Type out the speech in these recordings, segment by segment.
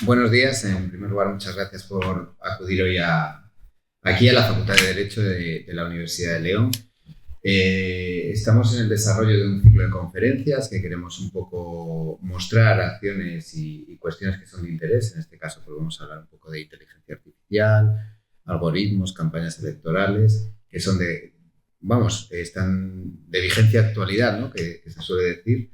Buenos días. En primer lugar, muchas gracias por acudir hoy aquí a la Facultad de Derecho de la Universidad de León. Estamos en el desarrollo de un ciclo de conferencias que queremos un poco mostrar acciones y cuestiones que son de interés. En este caso, pues vamos a hablar un poco de inteligencia artificial, algoritmos, campañas electorales, que son están de vigencia actualidad, ¿no? que se suele decir,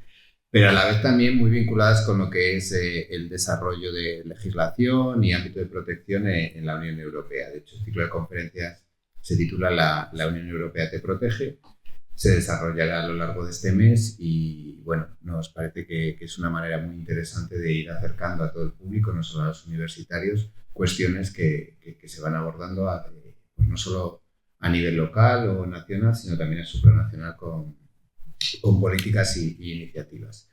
pero a la vez también muy vinculadas con lo que es el desarrollo de legislación y ámbito de protección en la Unión Europea. De hecho, el ciclo de conferencias se titula La Unión Europea te protege. Se desarrollará a lo largo de este mes y, bueno, nos parece que es una manera muy interesante de ir acercando a todo el público, no solo a los universitarios, cuestiones que se van abordando pues no solo a nivel local o nacional, sino también a supranacional con políticas y iniciativas.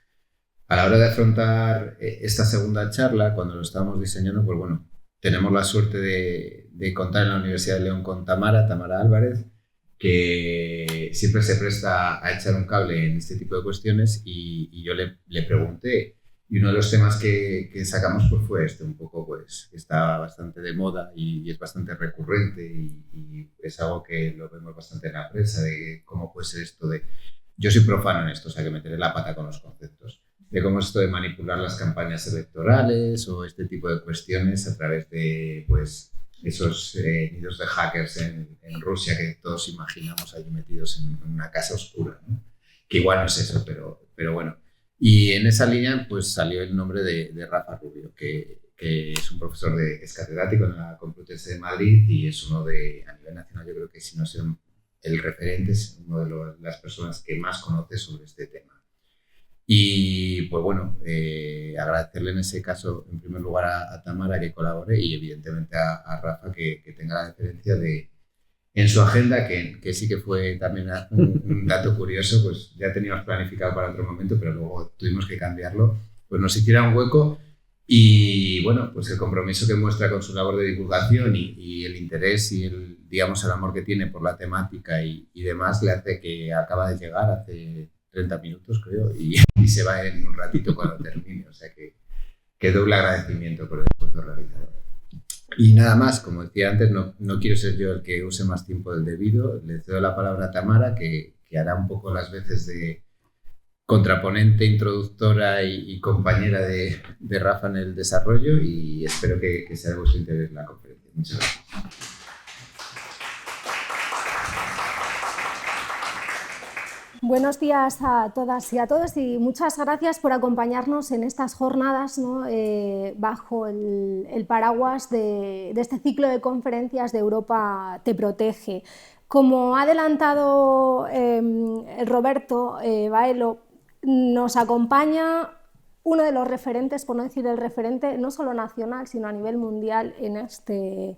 A la hora de afrontar esta segunda charla, cuando lo estábamos diseñando, pues bueno, tenemos la suerte de contar en la Universidad de León con Tamara Álvarez, que siempre se presta a echar un cable en este tipo de cuestiones y yo le pregunté. Y uno de los temas que sacamos pues fue un poco pues que está bastante de moda y es bastante recurrente y es algo que lo vemos bastante en la prensa, de cómo puede ser esto de... Yo soy profano en esto, o sea que meteré la pata con los conceptos, de cómo es esto de manipular las campañas electorales o este tipo de cuestiones a través de pues, esos nidos de hackers en Rusia que todos imaginamos allí metidos en una casa oscura, ¿no? Que igual no es eso, pero bueno. Y en esa línea pues salió el nombre de Rafa Rubio, que es un profesor es catedrático en la Complutense de Madrid y es uno a nivel nacional, yo creo que si no es el referente, es una de las personas que más conoce sobre este tema. Y pues bueno, agradecerle en ese caso, en primer lugar a Tamara que colabore y evidentemente a Rafa que tenga la deferencia en su agenda, que sí que fue también un dato curioso, pues ya teníamos planificado para otro momento, pero luego tuvimos que cambiarlo, pues nos hiciera un hueco y bueno, pues el compromiso que muestra con su labor de divulgación y el interés y el amor que tiene por la temática y demás le hace que acaba de llegar hace 30 minutos, creo, y se va en un ratito cuando termine, o sea que doble agradecimiento por el esfuerzo realizado. Y nada más, como decía antes, no quiero ser yo el que use más tiempo del debido. Le cedo la palabra a Tamara, que hará un poco las veces de contraponente, introductora y compañera de Rafa en el desarrollo y espero que sea de vuestro interés la conferencia. Muchas gracias. Buenos días a todas y a todos y muchas gracias por acompañarnos en estas jornadas, ¿no? Bajo el paraguas de este ciclo de conferencias de Europa te protege. Como ha adelantado Roberto Baelo, nos acompaña uno de los referentes, por no decir el referente, no solo nacional, sino a nivel mundial en este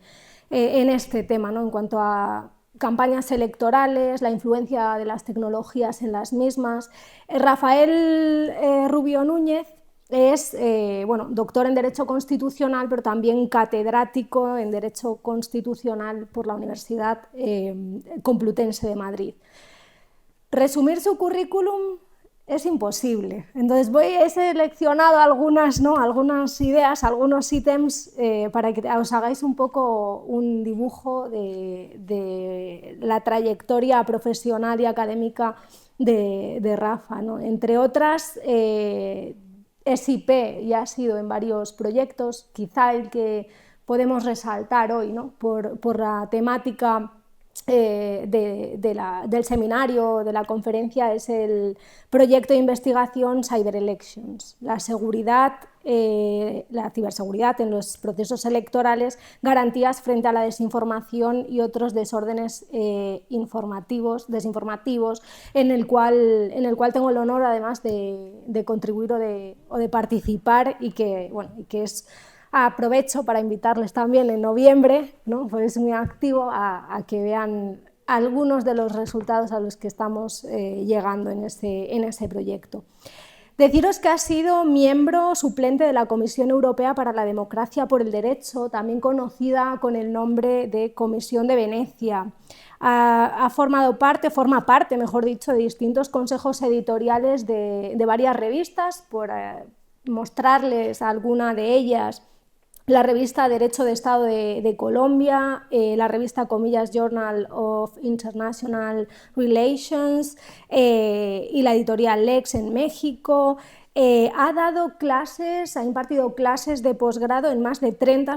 tema, ¿no? En cuanto a campañas electorales, la influencia de las tecnologías en las mismas. Rafael Rubio Núñez es doctor en Derecho Constitucional, pero también catedrático en Derecho Constitucional por la Universidad Complutense de Madrid. Resumir su currículum es imposible. Entonces he seleccionado algunas ideas, algunos ítems para que os hagáis un poco un dibujo de la trayectoria profesional y académica de Rafa, ¿no? Entre otras, SIP ya ha sido en varios proyectos, quizá el que podemos resaltar hoy, ¿no? por la temática del seminario, de la conferencia, es el proyecto de investigación Cyber Elections, la ciberseguridad en los procesos electorales, garantías frente a la desinformación y otros desórdenes desinformativos, en el cual tengo el honor además de contribuir o de participar y que es... Aprovecho para invitarles también en noviembre, ¿no? Pues muy activo a que vean algunos de los resultados a los que estamos llegando en ese proyecto. Deciros que ha sido miembro suplente de la Comisión Europea para la Democracia por el Derecho, también conocida con el nombre de Comisión de Venecia. Forma parte, mejor dicho, de distintos consejos editoriales de varias revistas, por mostrarles alguna de ellas: la revista Derecho de Estado de Colombia, la revista comillas Journal of International Relations y la editorial Lex en México. Ha dado clases, ha impartido clases de posgrado en más de 30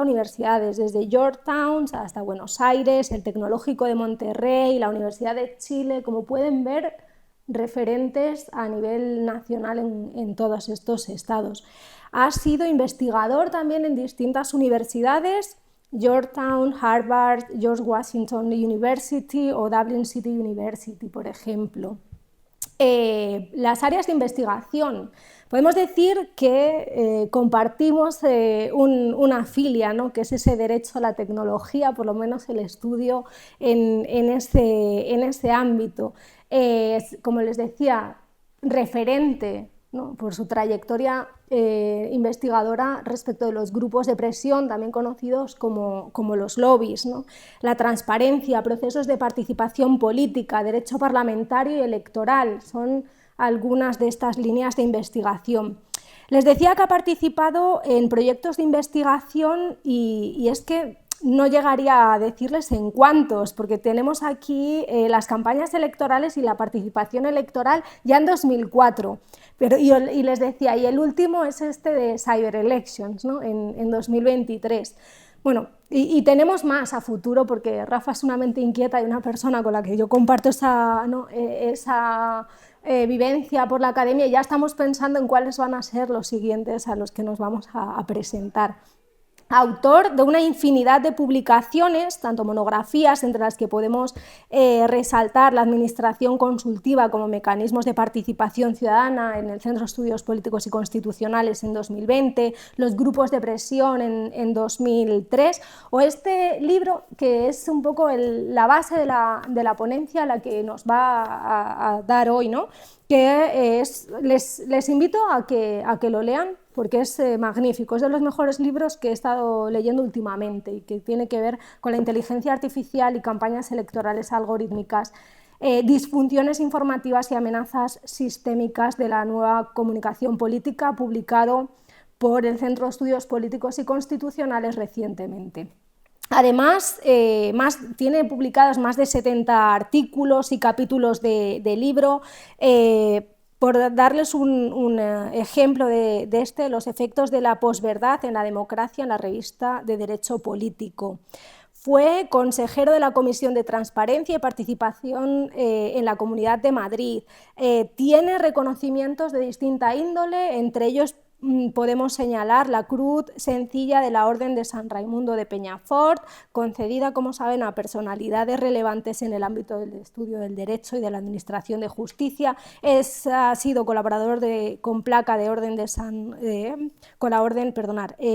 universidades, desde Georgetown hasta Buenos Aires, el Tecnológico de Monterrey, la Universidad de Chile. Como pueden ver, referentes a nivel nacional en todos estos estados. Ha sido investigador también en distintas universidades: Georgetown, Harvard, George Washington University o Dublin City University, por ejemplo. Las áreas de investigación. Podemos decir que compartimos una filia, ¿no?, que es ese derecho a la tecnología, por lo menos el estudio en ese ámbito. Como les decía, referente, ¿no?, por su trayectoria investigadora respecto de los grupos de presión, también conocidos como los lobbies, ¿no?, la transparencia, procesos de participación política, derecho parlamentario y electoral, son algunas de estas líneas de investigación. Les decía que ha participado en proyectos de investigación y es que no llegaría a decirles en cuántos, porque tenemos aquí las campañas electorales y la participación electoral ya en 2004. Y les decía, y el último es este de Cyber Elections, ¿no?, en 2023. Bueno, y tenemos más a futuro, porque Rafa es una mente inquieta y una persona con la que yo comparto esa vivencia por la academia, y ya estamos pensando en cuáles van a ser los siguientes a los que nos vamos a presentar. Autor de una infinidad de publicaciones, tanto monografías, entre las que podemos resaltar la administración consultiva como mecanismos de participación ciudadana en el Centro de Estudios Políticos y Constitucionales en 2020, los grupos de presión en 2003, o este libro que es un poco la base de la ponencia a la que nos va a dar hoy, ¿no?, que les invito a que lo lean, porque es magnífico, es de los mejores libros que he estado leyendo últimamente y que tiene que ver con la inteligencia artificial y campañas electorales algorítmicas, disfunciones informativas y amenazas sistémicas de la nueva comunicación política, publicado por el Centro de Estudios Políticos y Constitucionales recientemente. Además, tiene publicados más de 70 artículos y capítulos de libro. Por darles un ejemplo de los efectos de la posverdad en la democracia, en la revista de Derecho Político. Fue consejero de la Comisión de Transparencia y Participación en la Comunidad de Madrid. Tiene reconocimientos de distinta índole, entre ellos podemos señalar la Cruz Sencilla de la Orden de San Raimundo de Peñafort, concedida, como saben, a personalidades relevantes en el ámbito del estudio del derecho y de la administración de justicia. Ha sido colaborador con placa de orden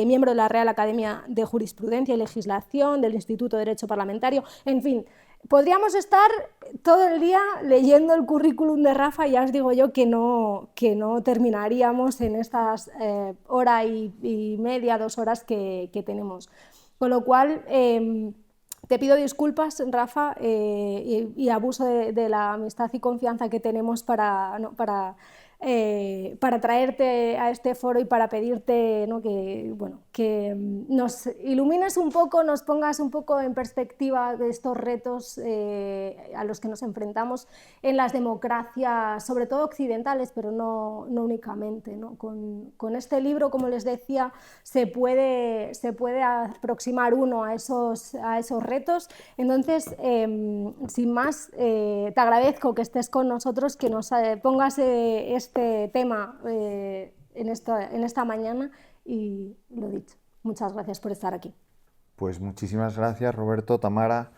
miembro de la Real Academia de Jurisprudencia y Legislación, del Instituto de Derecho Parlamentario, en fin. Podríamos estar todo el día leyendo el currículum de Rafa y ya os digo yo que no terminaríamos en estas hora y media, 2 horas que tenemos. Con lo cual, te pido disculpas, Rafa, y abuso de la amistad y confianza que tenemos para traerte a este foro y para pedirte, ¿no?, que nos ilumines un poco, nos pongas un poco en perspectiva de estos retos a los que nos enfrentamos en las democracias, sobre todo occidentales, pero no únicamente, ¿no? Con este libro, como les decía, se puede aproximar uno a esos retos. Entonces, sin más, te agradezco que estés con nosotros, que nos pongas este tema en esta mañana, y lo dicho, muchas gracias por estar aquí. Pues muchísimas gracias, Roberto, Tamara,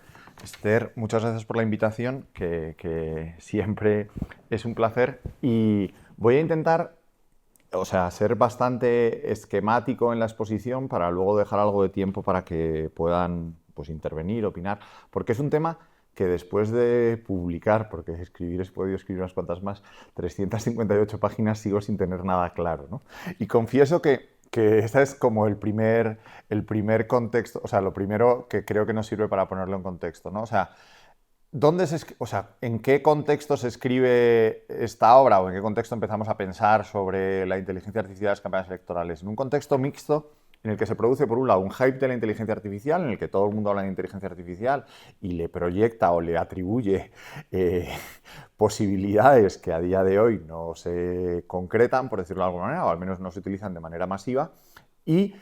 Esther, muchas gracias por la invitación, que siempre es un placer, y voy a intentar, ser bastante esquemático en la exposición para luego dejar algo de tiempo para que puedan intervenir, opinar, porque es un tema que después de publicar, porque he podido escribir unas cuantas más, 358 páginas, sigo sin tener nada claro, ¿no? Y confieso que este es como el primer contexto, lo primero que creo que nos sirve para ponerlo en contexto, ¿no? o sea, ¿en qué contexto se escribe esta obra o en qué contexto empezamos a pensar sobre la inteligencia artificial en las campañas electorales? En un contexto mixto en el que se produce, por un lado, un hype de la inteligencia artificial, en el que todo el mundo habla de inteligencia artificial y le proyecta o le atribuye posibilidades que a día de hoy no se concretan, por decirlo de alguna manera, o al menos no se utilizan de manera masiva, y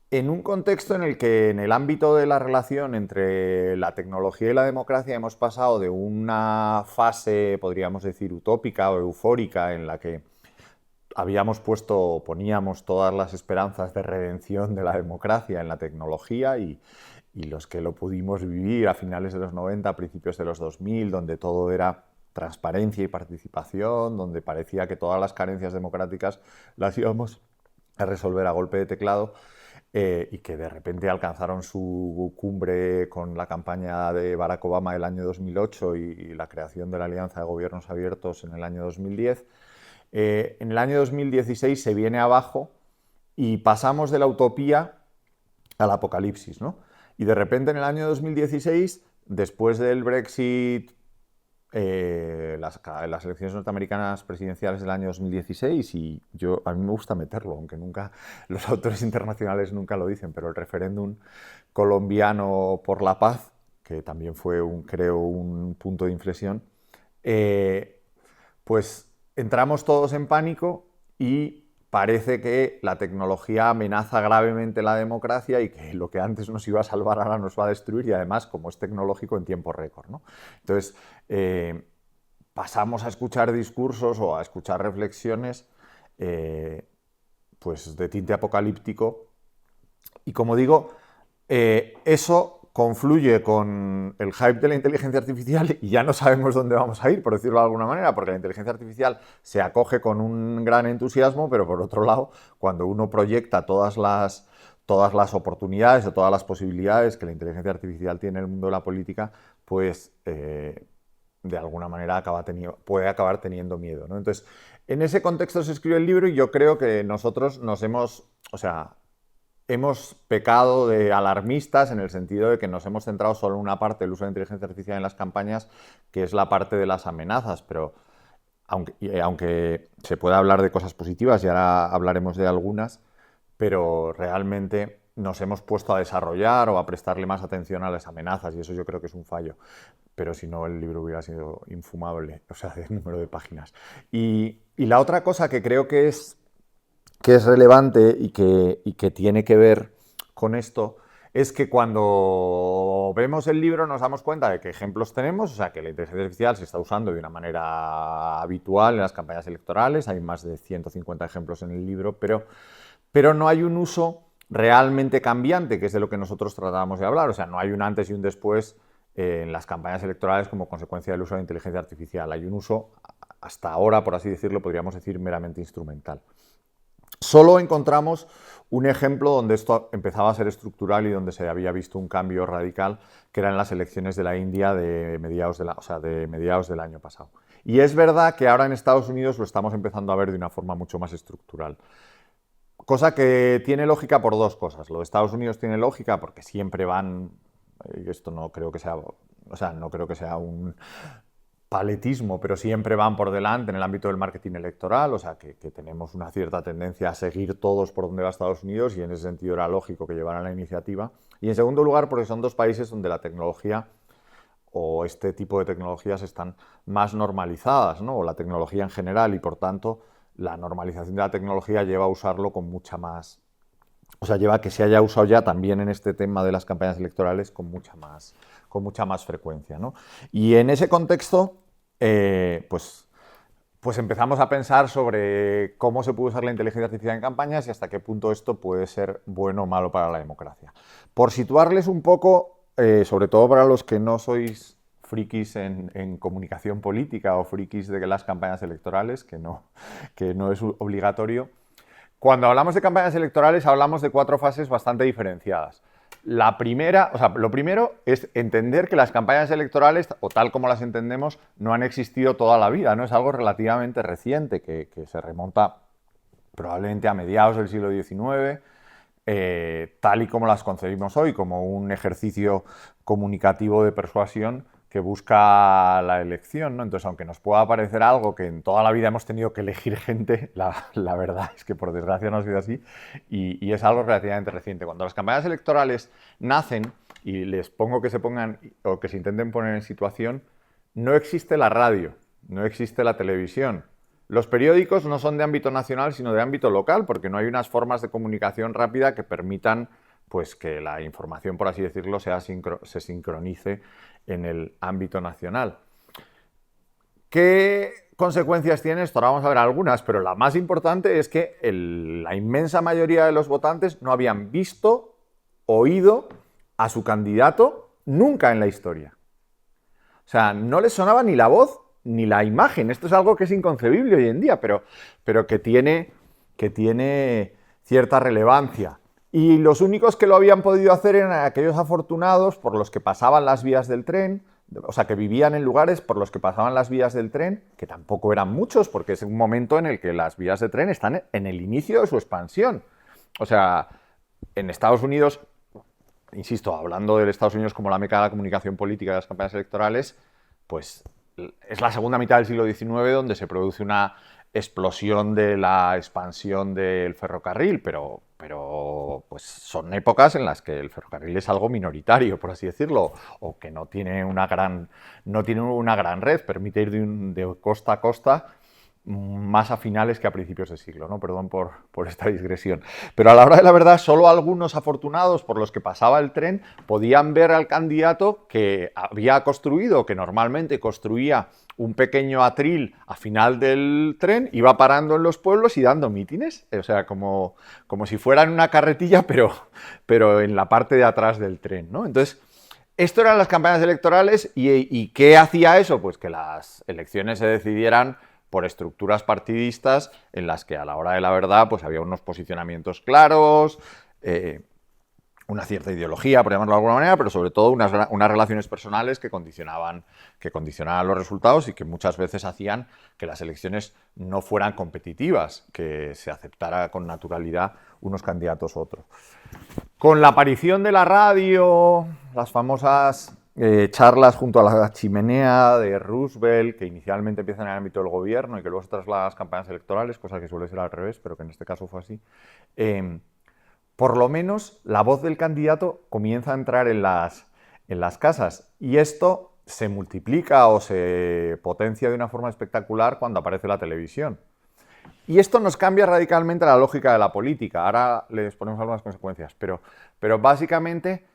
en un contexto en el que en el ámbito de la relación entre la tecnología y la democracia hemos pasado de una fase, podríamos decir, utópica o eufórica en la que poníamos todas las esperanzas de redención de la democracia en la tecnología y los que lo pudimos vivir a finales de los 90, a principios de los 2000, donde todo era transparencia y participación, donde parecía que todas las carencias democráticas las íbamos a resolver a golpe de teclado, y que de repente alcanzaron su cumbre con la campaña de Barack Obama del año 2008 y la creación de la Alianza de Gobiernos Abiertos en el año 2010. En el año 2016 se viene abajo y pasamos de la utopía al apocalipsis, ¿no? Y de repente en el año 2016, después del Brexit, las elecciones norteamericanas presidenciales del año 2016, y a mí me gusta meterlo, aunque nunca los autores internacionales nunca lo dicen, pero el referéndum colombiano por la paz, que también fue, creo, un punto de inflexión, pues entramos todos en pánico y parece que la tecnología amenaza gravemente la democracia y que lo que antes nos iba a salvar ahora nos va a destruir, y además, como es tecnológico, en tiempo récord, ¿no? Entonces, pasamos a escuchar discursos o a escuchar reflexiones pues de tinte apocalíptico, y como digo, eso confluye con el hype de la inteligencia artificial y ya no sabemos dónde vamos a ir, por decirlo de alguna manera, porque la inteligencia artificial se acoge con un gran entusiasmo, pero por otro lado, cuando uno proyecta todas las oportunidades o todas las posibilidades que la inteligencia artificial tiene en el mundo de la política, pues de alguna manera puede acabar teniendo miedo, ¿no? Entonces, en ese contexto se escribe el libro y yo creo que nosotros hemos pecado de alarmistas en el sentido de que nos hemos centrado solo en una parte del uso de inteligencia artificial en las campañas, que es la parte de las amenazas, pero aunque se pueda hablar de cosas positivas, y ahora hablaremos de algunas, pero realmente nos hemos puesto a desarrollar o a prestarle más atención a las amenazas, y eso yo creo que es un fallo. Pero si no, el libro hubiera sido infumable, o sea, de número de páginas. Y la otra cosa que creo que es relevante y que tiene que ver con esto es que cuando vemos el libro nos damos cuenta de qué ejemplos tenemos, o sea, que la inteligencia artificial se está usando de una manera habitual en las campañas electorales, hay más de 150 ejemplos en el libro, pero no hay un uso realmente cambiante, que es de lo que nosotros tratábamos de hablar, o sea, no hay un antes y un después en las campañas electorales como consecuencia del uso de la inteligencia artificial, hay un uso, hasta ahora, por así decirlo, podríamos decir meramente instrumental. Solo encontramos un ejemplo donde esto empezaba a ser estructural y donde se había visto un cambio radical, que eran las elecciones de la India de mediados del año pasado. Y es verdad que ahora en Estados Unidos lo estamos empezando a ver de una forma mucho más estructural. Cosa que tiene lógica por dos cosas. Lo de Estados Unidos tiene lógica porque siempre van, esto no creo que sea un paletismo, pero siempre van por delante en el ámbito del marketing electoral, o sea que tenemos una cierta tendencia a seguir todos por donde va Estados Unidos, y en ese sentido era lógico que llevaran la iniciativa. Y en segundo lugar, porque son dos países donde la tecnología o este tipo de tecnologías están más normalizadas, ¿no? O la tecnología en general, y por tanto la normalización de la tecnología lleva a usarlo con mucha más... O sea, lleva a que se haya usado ya también en este tema de las campañas electorales con mucha más frecuencia, ¿no? Y en ese contexto, pues empezamos a pensar sobre cómo se puede usar la inteligencia artificial en campañas y hasta qué punto esto puede ser bueno o malo para la democracia. Por situarles un poco, sobre todo para los que no sois frikis en comunicación política o frikis de las campañas electorales, que no es obligatorio. Cuando hablamos de campañas electorales hablamos de 4 fases bastante diferenciadas. La primera, lo primero es entender que las campañas electorales, o tal como las entendemos, no han existido toda la vida, ¿no? Es algo relativamente reciente que se remonta probablemente a mediados del siglo XIX, tal y como las concebimos hoy, como un ejercicio comunicativo de persuasión, que busca la elección, ¿no? Entonces, aunque nos pueda parecer algo que en toda la vida hemos tenido que elegir gente, la verdad es que por desgracia no ha sido así y es algo relativamente reciente. Cuando las campañas electorales nacen, y les pongo que se pongan o que se intenten poner en situación, no existe la radio, no existe la televisión. Los periódicos no son de ámbito nacional, sino de ámbito local, porque no hay unas formas de comunicación rápida que permitan pues, que la información, por así decirlo, se sincronice en el ámbito nacional. ¿Qué consecuencias tiene esto? Ahora vamos a ver algunas, pero la más importante es que la inmensa mayoría de los votantes no habían visto, oído a su candidato nunca en la historia. O sea, no les sonaba ni la voz ni la imagen. Esto es algo que es inconcebible hoy en día, pero que tiene cierta relevancia. Y los únicos que lo habían podido hacer eran aquellos afortunados por los que pasaban las vías del tren, o sea, que vivían en lugares por los que pasaban las vías del tren, que tampoco eran muchos, porque es un momento en el que las vías de tren están en el inicio de su expansión. O sea, en Estados Unidos, insisto, hablando de Estados Unidos como la meca de la comunicación política de las campañas electorales, pues es la segunda mitad del siglo XIX donde se produce una explosión de la expansión del ferrocarril, pero pues son épocas en las que el ferrocarril es algo minoritario, por así decirlo, o que no tiene una gran red, permite ir de costa a costa más a finales que a principios de siglo, ¿no? Perdón por esta digresión. Pero a la hora de la verdad, solo algunos afortunados por los que pasaba el tren podían ver al candidato que había construido, que normalmente construía un pequeño atril a final del tren, iba parando en los pueblos y dando mítines, o sea, como si fuera en una carretilla, pero en la parte de atrás del tren, ¿no? Entonces, esto eran las campañas electorales y ¿qué hacía eso? Pues que las elecciones se decidieran por estructuras partidistas en las que a la hora de la verdad pues había unos posicionamientos claros, una cierta ideología, por llamarlo de alguna manera, pero sobre todo unas relaciones personales que condicionaban los resultados y que muchas veces hacían que las elecciones no fueran competitivas, que se aceptara con naturalidad unos candidatos u otros. Con la aparición de la radio, las famosas charlas junto a la chimenea de Roosevelt, que inicialmente empiezan en el ámbito del gobierno y que luego se trasladan a las campañas electorales, cosa que suele ser al revés, pero que en este caso fue así, por lo menos la voz del candidato comienza a entrar en las casas y esto se multiplica o se potencia de una forma espectacular cuando aparece la televisión. Y esto nos cambia radicalmente la lógica de la política. Ahora les ponemos algunas consecuencias, pero básicamente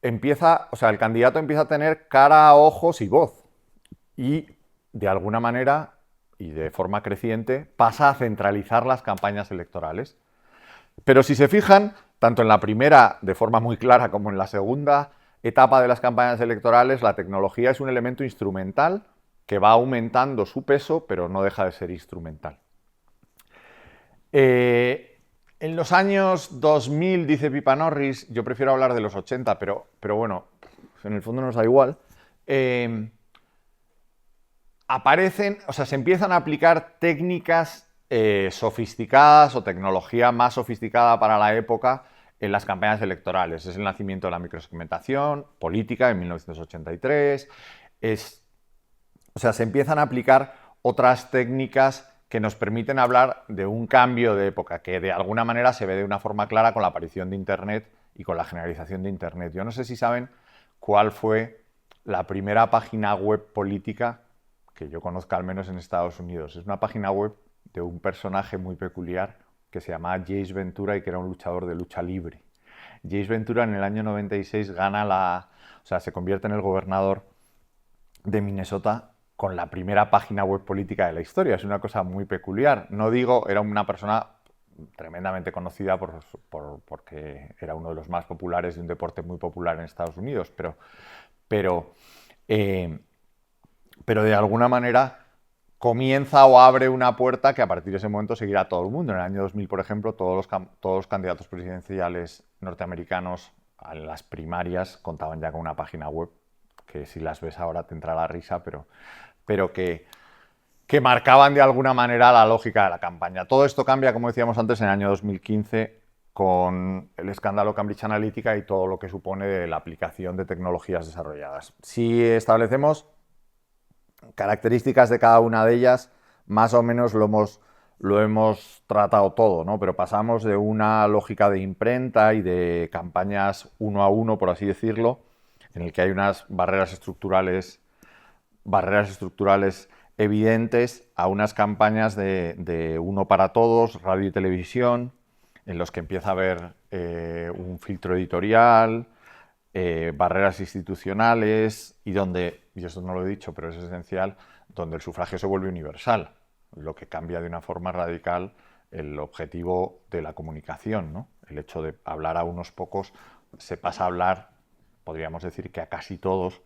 el candidato empieza a tener cara, ojos y voz. Y de alguna manera, y de forma creciente, pasa a centralizar las campañas electorales. Pero si se fijan, tanto en la primera, de forma muy clara, como en la segunda etapa de las campañas electorales, la tecnología es un elemento instrumental que va aumentando su peso, pero no deja de ser instrumental. En los años 2000, dice Pippa Norris, yo prefiero hablar de los 80, pero bueno, en el fondo nos da igual, se empiezan a aplicar técnicas sofisticadas o tecnología más sofisticada para la época en las campañas electorales. Es el nacimiento de la microsegmentación política en 1983, se empiezan a aplicar otras técnicas que nos permiten hablar de un cambio de época, que de alguna manera se ve de una forma clara con la aparición de Internet y con la generalización de Internet. Yo no sé si saben cuál fue la primera página web política que yo conozca, al menos en Estados Unidos. Es una página web de un personaje muy peculiar que se llamaba Jace Ventura y que era un luchador de lucha libre. Jace Ventura en el año 96 se convierte en el gobernador de Minnesota con la primera página web política de la historia. Es una cosa muy peculiar. No digo, era una persona tremendamente conocida porque era uno de los más populares de un deporte muy popular en Estados Unidos, pero de alguna manera comienza o abre una puerta que a partir de ese momento seguirá todo el mundo. En el año 2000, por ejemplo, todos los candidatos presidenciales norteamericanos en las primarias contaban ya con una página web que si las ves ahora te entra la risa, pero que marcaban de alguna manera la lógica de la campaña. Todo esto cambia, como decíamos antes, en el año 2015 con el escándalo Cambridge Analytica y todo lo que supone de la aplicación de tecnologías desarrolladas. Si establecemos características de cada una de ellas, más o menos lo hemos tratado todo, ¿no? Pero pasamos de una lógica de imprenta y de campañas uno a uno, por así decirlo, en el que hay unas barreras estructurales evidentes, a unas campañas de uno para todos, radio y televisión, en los que empieza a haber un filtro editorial, barreras institucionales y donde, y esto no lo he dicho, pero es esencial, donde el sufragio se vuelve universal, lo que cambia de una forma radical el objetivo de la comunicación, ¿no? El hecho de hablar a unos pocos se pasa a hablar, podríamos decir que a casi todos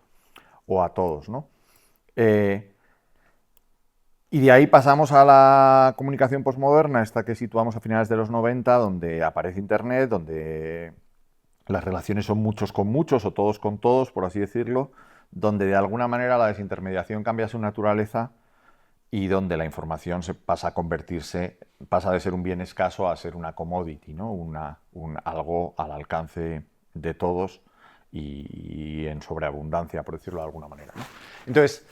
o a todos, ¿no? Y de ahí pasamos a la comunicación posmoderna, esta que situamos a finales de los 90, donde aparece Internet, donde las relaciones son muchos con muchos o todos con todos, por así decirlo, donde de alguna manera la desintermediación cambia su naturaleza y donde la información pasa de ser un bien escaso a ser una commodity, ¿no? Algo al alcance de todos y en sobreabundancia, por decirlo de alguna manera, ¿no? Entonces,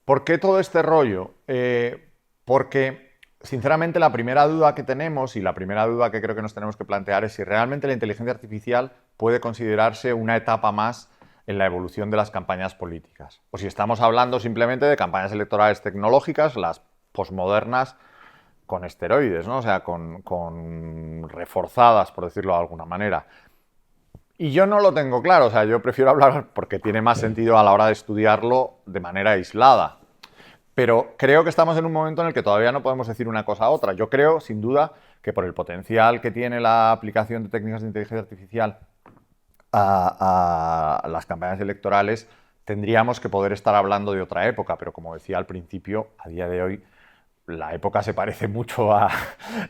¿por qué todo este rollo? Porque, sinceramente, la primera duda que tenemos y la primera duda que creo que nos tenemos que plantear es si realmente la inteligencia artificial puede considerarse una etapa más en la evolución de las campañas políticas. O si estamos hablando simplemente de campañas electorales tecnológicas, las posmodernas, con esteroides, ¿no? O sea, con reforzadas, por decirlo de alguna manera. Y yo no lo tengo claro, o sea, yo prefiero hablar porque tiene más sentido a la hora de estudiarlo de manera aislada. Pero creo que estamos en un momento en el que todavía no podemos decir una cosa a otra. Yo creo, sin duda, que por el potencial que tiene la aplicación de técnicas de inteligencia artificial a las campañas electorales, tendríamos que poder estar hablando de otra época, pero como decía al principio, a día de hoy la época se parece mucho a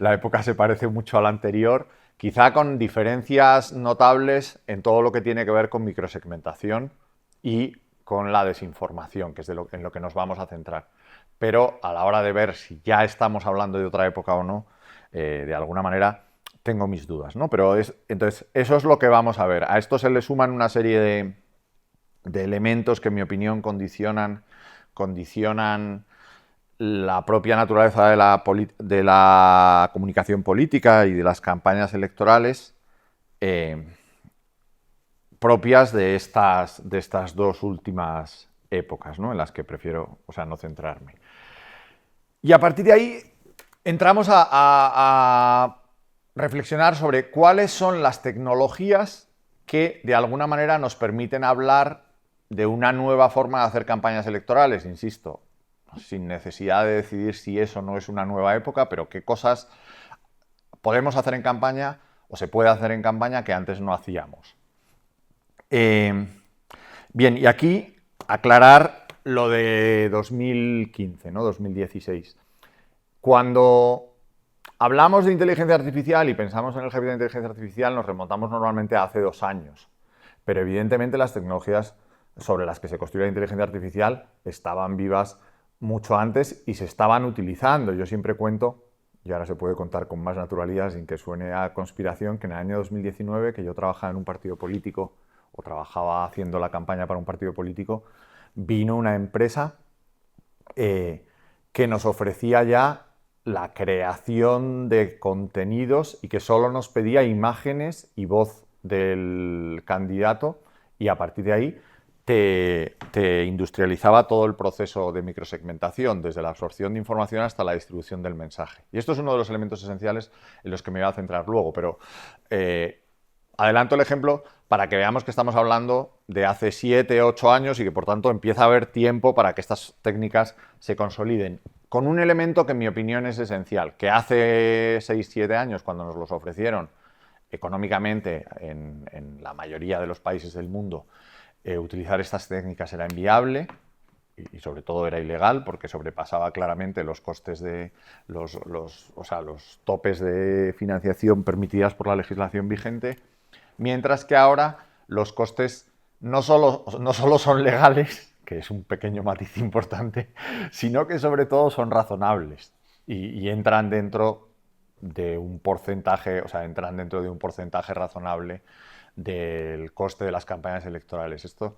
la anterior, quizá con diferencias notables en todo lo que tiene que ver con microsegmentación y con la desinformación, que es en lo que nos vamos a centrar. Pero a la hora de ver si ya estamos hablando de otra época o no, de alguna manera tengo mis dudas, ¿no? Pero entonces, eso es lo que vamos a ver. A esto se le suman una serie de elementos que, en mi opinión, condicionan la propia naturaleza de la comunicación política y de las campañas electorales propias de estas dos últimas épocas, ¿no? En las que prefiero, no centrarme. Y a partir de ahí entramos a reflexionar sobre cuáles son las tecnologías que de alguna manera nos permiten hablar de una nueva forma de hacer campañas electorales, insisto, sin necesidad de decidir si eso no es una nueva época, pero qué cosas podemos hacer en campaña o se puede hacer en campaña que antes no hacíamos. Bien, y aquí aclarar lo de 2015, ¿no? 2016. Cuando hablamos de inteligencia artificial y pensamos en el jefe de inteligencia artificial, nos remontamos normalmente a hace 2 años. Pero evidentemente las tecnologías sobre las que se construye la inteligencia artificial estaban vivas mucho antes y se estaban utilizando. Yo siempre cuento, y ahora se puede contar con más naturalidad sin que suene a conspiración, que en el año 2019, que yo trabajaba en un partido político o trabajaba haciendo la campaña para un partido político, vino una empresa que nos ofrecía ya la creación de contenidos y que solo nos pedía imágenes y voz del candidato y a partir de ahí te industrializaba todo el proceso de microsegmentación, desde la absorción de información hasta la distribución del mensaje. Y esto es uno de los elementos esenciales en los que me voy a centrar luego, pero adelanto el ejemplo para que veamos que estamos hablando de hace 7, 8 años y que por tanto empieza a haber tiempo para que estas técnicas se consoliden. Con un elemento que en mi opinión es esencial, que hace 6, 7 años cuando nos los ofrecieron económicamente en la mayoría de los países del mundo, utilizar estas técnicas era inviable y sobre todo era ilegal porque sobrepasaba claramente los costes de los topes de financiación permitidas por la legislación vigente, mientras que ahora los costes no solo son legales, que es un pequeño matiz importante, sino que sobre todo son razonables y entran dentro de un porcentaje, o sea, entran dentro de un porcentaje razonable del coste de las campañas electorales. Esto,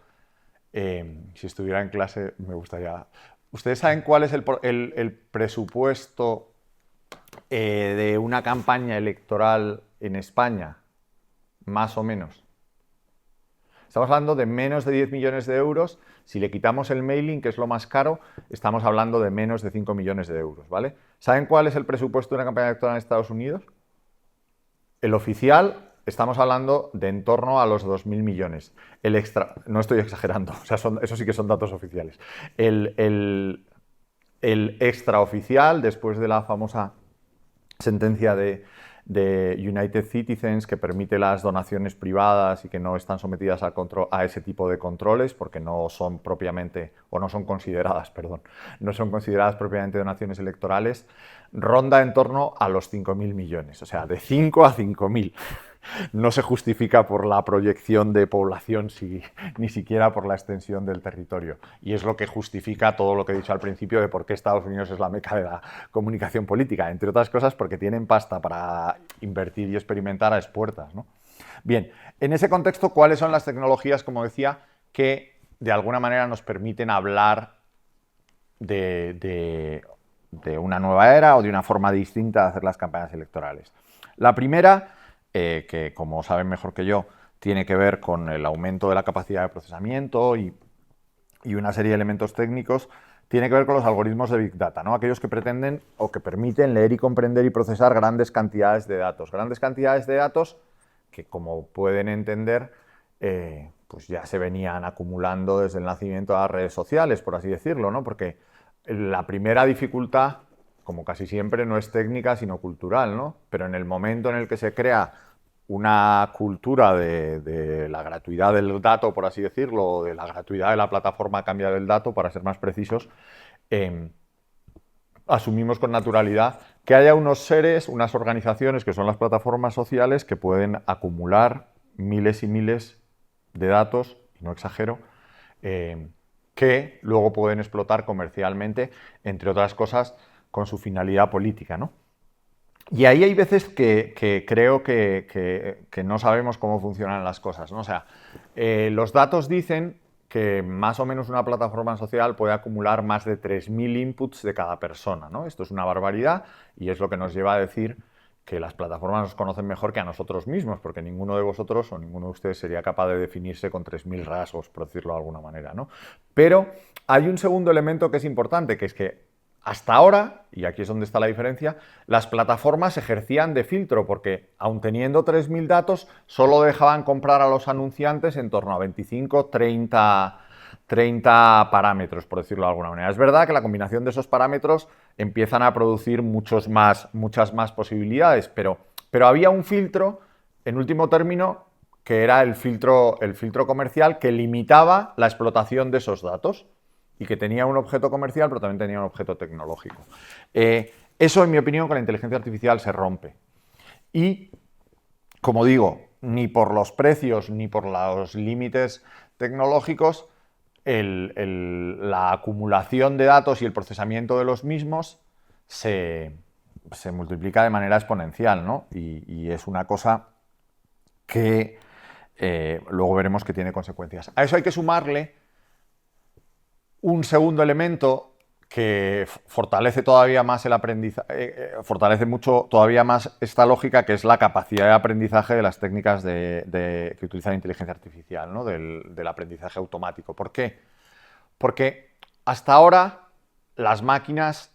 si estuviera en clase, me gustaría... ¿Ustedes saben cuál es el presupuesto de una campaña electoral en España? Más o menos. Estamos hablando de menos de 10 millones de euros. Si le quitamos el mailing, que es lo más caro, estamos hablando de menos de 5 millones de euros, ¿vale? ¿Saben cuál es el presupuesto de una campaña electoral en Estados Unidos? El oficial, estamos hablando de en torno a los 2.000 millones. El extra, no estoy exagerando, o sea, eso sí que son datos oficiales. El extraoficial, después de la famosa sentencia de United Citizens, que permite las donaciones privadas y que no están sometidas a ese tipo de controles porque no son propiamente, o no son consideradas, perdón, no son consideradas propiamente donaciones electorales, ronda en torno a los 5.000 millones, o sea, de 5 a 5.000. No se justifica por la proyección de población, ni siquiera por la extensión del territorio. Y es lo que justifica todo lo que he dicho al principio de por qué Estados Unidos es la meca de la comunicación política. Entre otras cosas porque tienen pasta para invertir y experimentar a expuertas, ¿no? Bien, en ese contexto, ¿cuáles son las tecnologías, como decía, que de alguna manera nos permiten hablar de una nueva era o de una forma distinta de hacer las campañas electorales? La primera, que como saben mejor que yo, tiene que ver con el aumento de la capacidad de procesamiento y una serie de elementos técnicos, tiene que ver con los algoritmos de Big Data, ¿no? Aquellos que pretenden o que permiten leer y comprender y procesar grandes cantidades de datos. Grandes cantidades de datos que, como pueden entender, pues ya se venían acumulando desde el nacimiento de las redes sociales, por así decirlo, ¿no? Porque la primera dificultad, como casi siempre, no es técnica, sino cultural, ¿no? Pero en el momento en el que se crea una cultura de la gratuidad del dato, por así decirlo, o de la gratuidad de la plataforma a cambio del dato, para ser más precisos, asumimos con naturalidad que haya unos seres, unas organizaciones, que son las plataformas sociales, que pueden acumular miles y miles de datos, y no exagero, que luego pueden explotar comercialmente, entre otras cosas, con su finalidad política, ¿no? Y ahí hay veces que creo que no sabemos cómo funcionan las cosas, ¿no? O sea, los datos dicen que más o menos una plataforma social puede acumular más de 3.000 inputs de cada persona, ¿no? Esto es una barbaridad y es lo que nos lleva a decir que las plataformas nos conocen mejor que a nosotros mismos, porque ninguno de vosotros o ninguno de ustedes sería capaz de definirse con 3.000 rasgos, por decirlo de alguna manera, ¿no? Pero hay un segundo elemento que es importante, que es que hasta ahora, y aquí es donde está la diferencia, las plataformas ejercían de filtro porque, aun teniendo 3.000 datos, solo dejaban comprar a los anunciantes en torno a 25, 30 parámetros, por decirlo de alguna manera. Es verdad que la combinación de esos parámetros empiezan a producir muchas más posibilidades, pero había un filtro, en último término, que era el filtro comercial que limitaba la explotación de esos datos y que tenía un objeto comercial, pero también tenía un objeto tecnológico. Eso, en mi opinión, con la inteligencia artificial se rompe. Y, como digo, ni por los precios ni por los límites tecnológicos, la acumulación de datos y el procesamiento de los mismos se multiplica de manera exponencial, ¿no? Y es una cosa que luego veremos que tiene consecuencias. A eso hay que sumarle un segundo elemento que fortalece todavía más el aprendizaje, fortalece mucho todavía más esta lógica, que es la capacidad de aprendizaje de las técnicas que utiliza la inteligencia artificial, ¿no? Del aprendizaje automático. ¿Por qué? Porque hasta ahora las máquinas,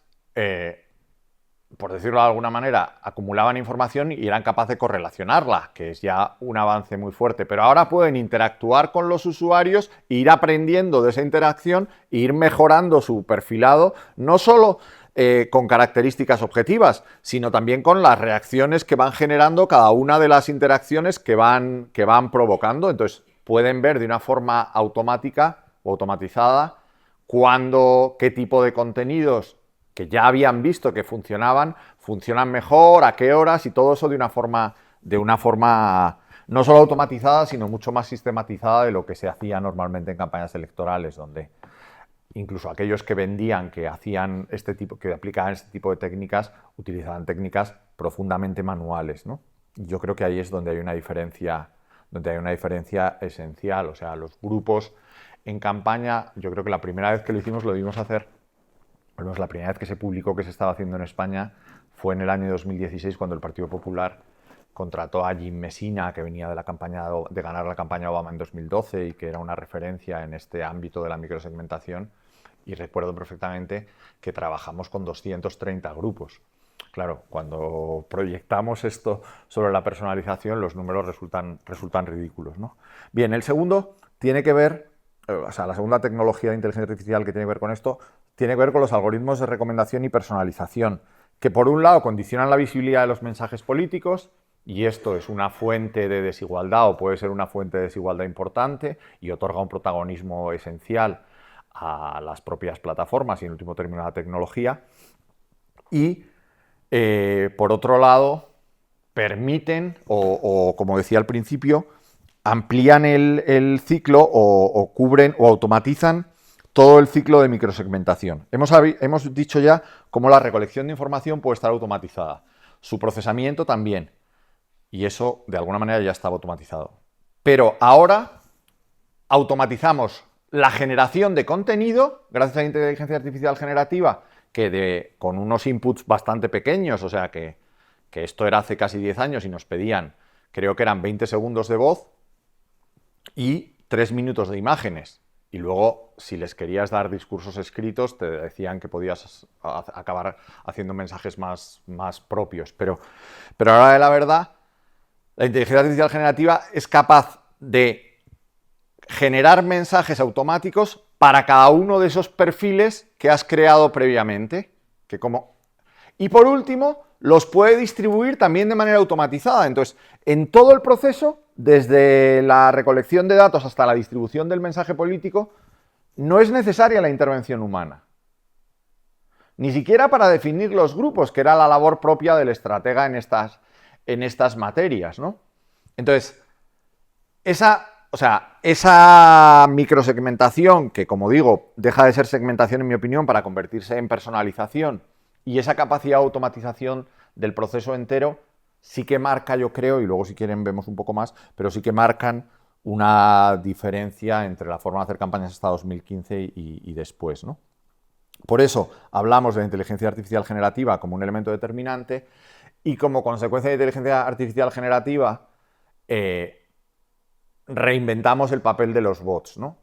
por decirlo de alguna manera, acumulaban información y eran capaces de correlacionarla, que es ya un avance muy fuerte. Pero ahora pueden interactuar con los usuarios e ir aprendiendo de esa interacción e ir mejorando su perfilado, no solo con características objetivas, sino también con las reacciones que van generando cada una de las interacciones que van provocando. Entonces, pueden ver de una forma automática o automatizada qué tipo de contenidos que ya habían visto que funcionan mejor, a qué horas, y todo eso de una forma no solo automatizada, sino mucho más sistematizada de lo que se hacía normalmente en campañas electorales, donde incluso aquellos que vendían, que aplicaban este tipo de técnicas, utilizaban técnicas profundamente manuales, ¿no? Yo creo que ahí es donde hay una diferencia esencial. O sea, los grupos en campaña, yo creo que la primera vez que lo hicimos lo debimos hacer, bueno, la primera vez que se publicó que se estaba haciendo en España fue en el año 2016, cuando el Partido Popular contrató a Jim Messina, que venía de la campaña de ganar la campaña Obama en 2012 y que era una referencia en este ámbito de la microsegmentación. Y recuerdo perfectamente que trabajamos con 230 grupos. Claro, cuando proyectamos esto sobre la personalización, los números resultan ridículos, ¿no? Bien, el segundo tiene que ver, o sea, la segunda tecnología de inteligencia artificial que tiene que ver con esto, tiene que ver con los algoritmos de recomendación y personalización, que por un lado condicionan la visibilidad de los mensajes políticos, y esto es una fuente de desigualdad o puede ser una fuente de desigualdad importante y otorga un protagonismo esencial a las propias plataformas y en último término a la tecnología. Y por otro lado, permiten o como decía al principio, amplían el ciclo o cubren o automatizan todo el ciclo de microsegmentación. Hemos dicho ya cómo la recolección de información puede estar automatizada, su procesamiento también, y eso de alguna manera ya estaba automatizado. Pero ahora automatizamos la generación de contenido gracias a la inteligencia artificial generativa, que con unos inputs bastante pequeños, o sea que esto era hace casi 10 años y nos pedían, creo que eran 20 segundos de voz y 3 minutos de imágenes. Y luego, si les querías dar discursos escritos, te decían que podías acabar haciendo mensajes más propios. Pero ahora de la verdad, la inteligencia artificial generativa es capaz de generar mensajes automáticos para cada uno de esos perfiles que has creado previamente. Y por último, los puede distribuir también de manera automatizada. Entonces, en todo el proceso, desde la recolección de datos hasta la distribución del mensaje político, no es necesaria la intervención humana. Ni siquiera para definir los grupos, que era la labor propia del estratega en estas materias, ¿no? Entonces, esa microsegmentación, que como digo, deja de ser segmentación en mi opinión para convertirse en personalización, y esa capacidad de automatización del proceso entero, sí que marca, yo creo, y luego si quieren vemos un poco más, pero sí que marcan una diferencia entre la forma de hacer campañas hasta 2015 y después, ¿no? Por eso hablamos de la inteligencia artificial generativa como un elemento determinante y como consecuencia de la inteligencia artificial generativa reinventamos el papel de los bots, ¿no?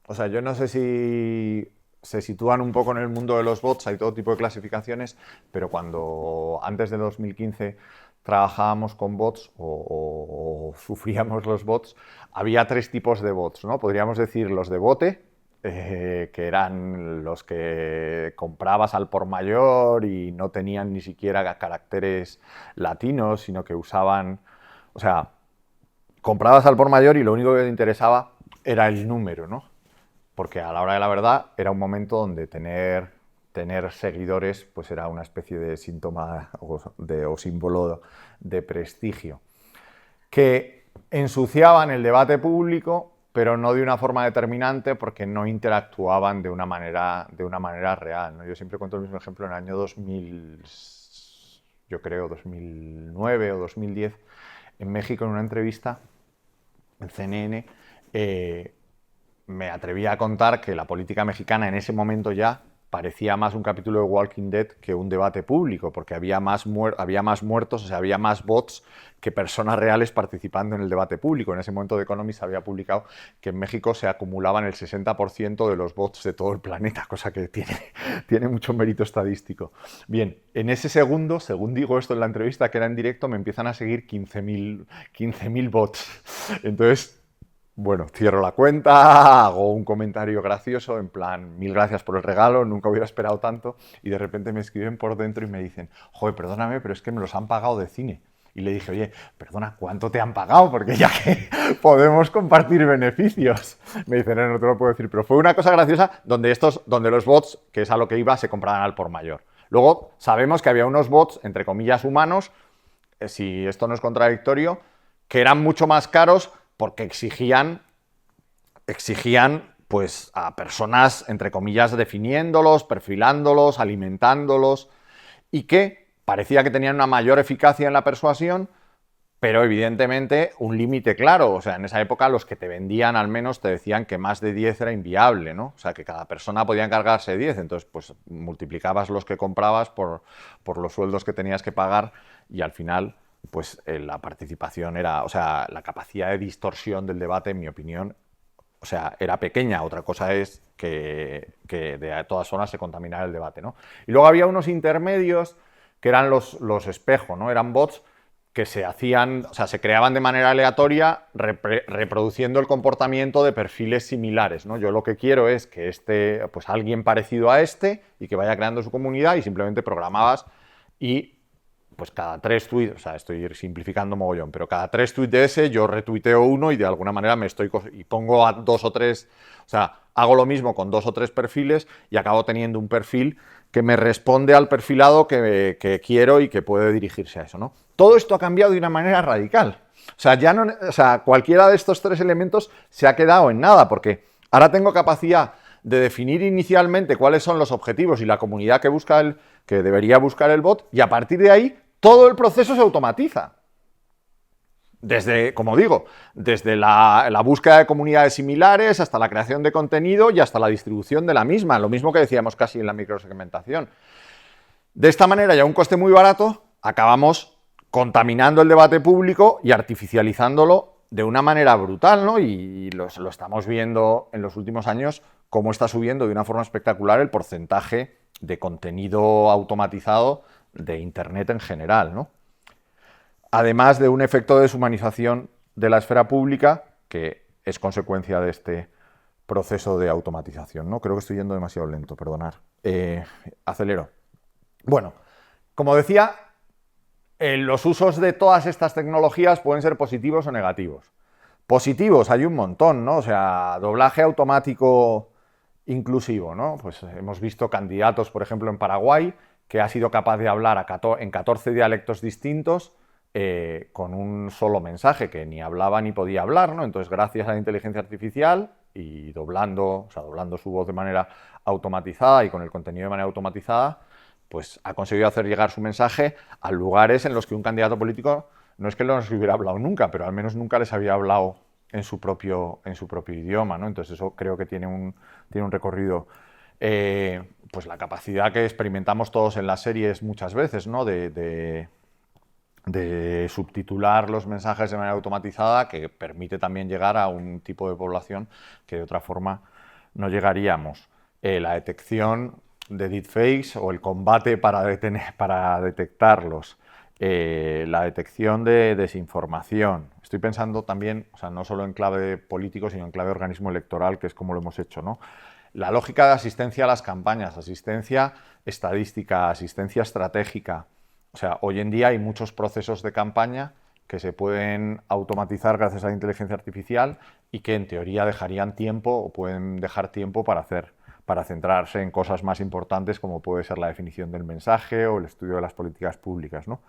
O sea, yo no sé si se sitúan un poco en el mundo de los bots, hay todo tipo de clasificaciones, pero cuando antes de 2015 trabajábamos con bots o sufríamos los bots, había 3 tipos de bots, ¿no? Podríamos decir los de bote, que eran los que comprabas al por mayor y no tenían ni siquiera caracteres latinos, sino que usaban, o sea, comprabas al por mayor y lo único que te interesaba era el número, ¿no? Porque a la hora de la verdad era un momento donde tener seguidores pues era una especie de síntoma o símbolo de prestigio. Que ensuciaban el debate público, pero no de una forma determinante porque no interactuaban de una manera real, ¿no? Yo siempre cuento el mismo ejemplo en el año 2000, yo creo 2009 o 2010, en México en una entrevista en CNN, me atreví a contar que la política mexicana en ese momento ya parecía más un capítulo de Walking Dead que un debate público, porque había más muertos, o sea, había más bots que personas reales participando en el debate público. En ese momento The Economist había publicado que en México se acumulaban el 60% de los bots de todo el planeta, cosa que tiene mucho mérito estadístico. Bien, en ese segundo, según digo esto en la entrevista que era en directo, me empiezan a seguir 15.000 bots. Entonces, bueno, cierro la cuenta, hago un comentario gracioso, en plan, 1000 gracias por el regalo, nunca hubiera esperado tanto, y de repente me escriben por dentro y me dicen, joder, perdóname, pero es que me los han pagado de cine. Y le dije, oye, perdona, ¿cuánto te han pagado? Porque ya que podemos compartir beneficios. Me dicen, no te lo puedo decir, pero fue una cosa graciosa donde los bots, que es a lo que iba, se compraban al por mayor. Luego sabemos que había unos bots, entre comillas, humanos, si esto no es contradictorio, que eran mucho más caros porque exigían pues a personas, entre comillas, definiéndolos, perfilándolos, alimentándolos, y que parecía que tenían una mayor eficacia en la persuasión, pero evidentemente un límite claro. O sea, en esa época los que te vendían al menos te decían que más de 10 era inviable, ¿no? O sea, que cada persona podía encargarse 10, entonces pues multiplicabas los que comprabas por los sueldos que tenías que pagar y al final pues la participación era, o sea, la capacidad de distorsión del debate, en mi opinión, o sea, era pequeña. Otra cosa es que de todas formas se contaminara el debate, ¿no? Y luego había unos intermedios que eran los espejos, ¿no? Eran bots que se hacían, o sea, se creaban de manera aleatoria reproduciendo el comportamiento de perfiles similares, ¿no? Yo lo que quiero es que pues alguien parecido a y que vaya creando su comunidad y simplemente programabas y pues cada 3 tweets, o sea, estoy simplificando mogollón, pero cada 3 tweets de ese yo retuiteo uno y de alguna manera y pongo a 2 o 3, o sea, hago lo mismo con 2 o 3 perfiles y acabo teniendo un perfil que me responde al perfilado que quiero y que puede dirigirse a eso, ¿no? Todo esto ha cambiado de una manera radical. O sea, ya no, o sea, cualquiera de estos 3 elementos se ha quedado en nada, porque ahora tengo capacidad de definir inicialmente cuáles son los objetivos y la comunidad que debería buscar el bot, y a partir de ahí todo el proceso se automatiza. Desde, como digo, desde la búsqueda de comunidades similares hasta la creación de contenido y hasta la distribución de la misma, lo mismo que decíamos casi en la microsegmentación. De esta manera, y a un coste muy barato, acabamos contaminando el debate público y artificializándolo de una manera brutal, ¿no? Y lo estamos viendo en los últimos años, cómo está subiendo de una forma espectacular el porcentaje de contenido automatizado de Internet en general, ¿no? Además de un efecto de deshumanización de la esfera pública que es consecuencia de este proceso de automatización, ¿no? Creo que estoy yendo demasiado lento, perdonad. Acelero. Bueno, como decía, los usos de todas estas tecnologías pueden ser positivos o negativos. Positivos hay un montón, ¿no? O sea, doblaje automático inclusivo, ¿no? Pues hemos visto candidatos, por ejemplo, en Paraguay, que ha sido capaz de hablar en 14 dialectos distintos con un solo mensaje, que ni hablaba ni podía hablar, ¿no? Entonces, gracias a la inteligencia artificial y doblando su voz de manera automatizada y con el contenido de manera automatizada, pues ha conseguido hacer llegar su mensaje a lugares en los que un candidato político no es que no les hubiera hablado nunca, pero al menos nunca les había hablado en su propio idioma, ¿no? Entonces eso creo que tiene un recorrido. Pues la capacidad que experimentamos todos en las series muchas veces, ¿no? De subtitular los mensajes de manera automatizada, que permite también llegar a un tipo de población que de otra forma no llegaríamos. La detección de deepfakes o el combate para detectarlos. La detección de desinformación. Estoy pensando también, o sea, no solo en clave político, sino en clave organismo electoral, que es como lo hemos hecho, ¿no? La lógica de asistencia a las campañas, asistencia estadística, asistencia estratégica. O sea, hoy en día hay muchos procesos de campaña que se pueden automatizar gracias a la inteligencia artificial y que en teoría dejarían tiempo o pueden dejar tiempo para centrarse en cosas más importantes como puede ser la definición del mensaje o el estudio de las políticas públicas, ¿no?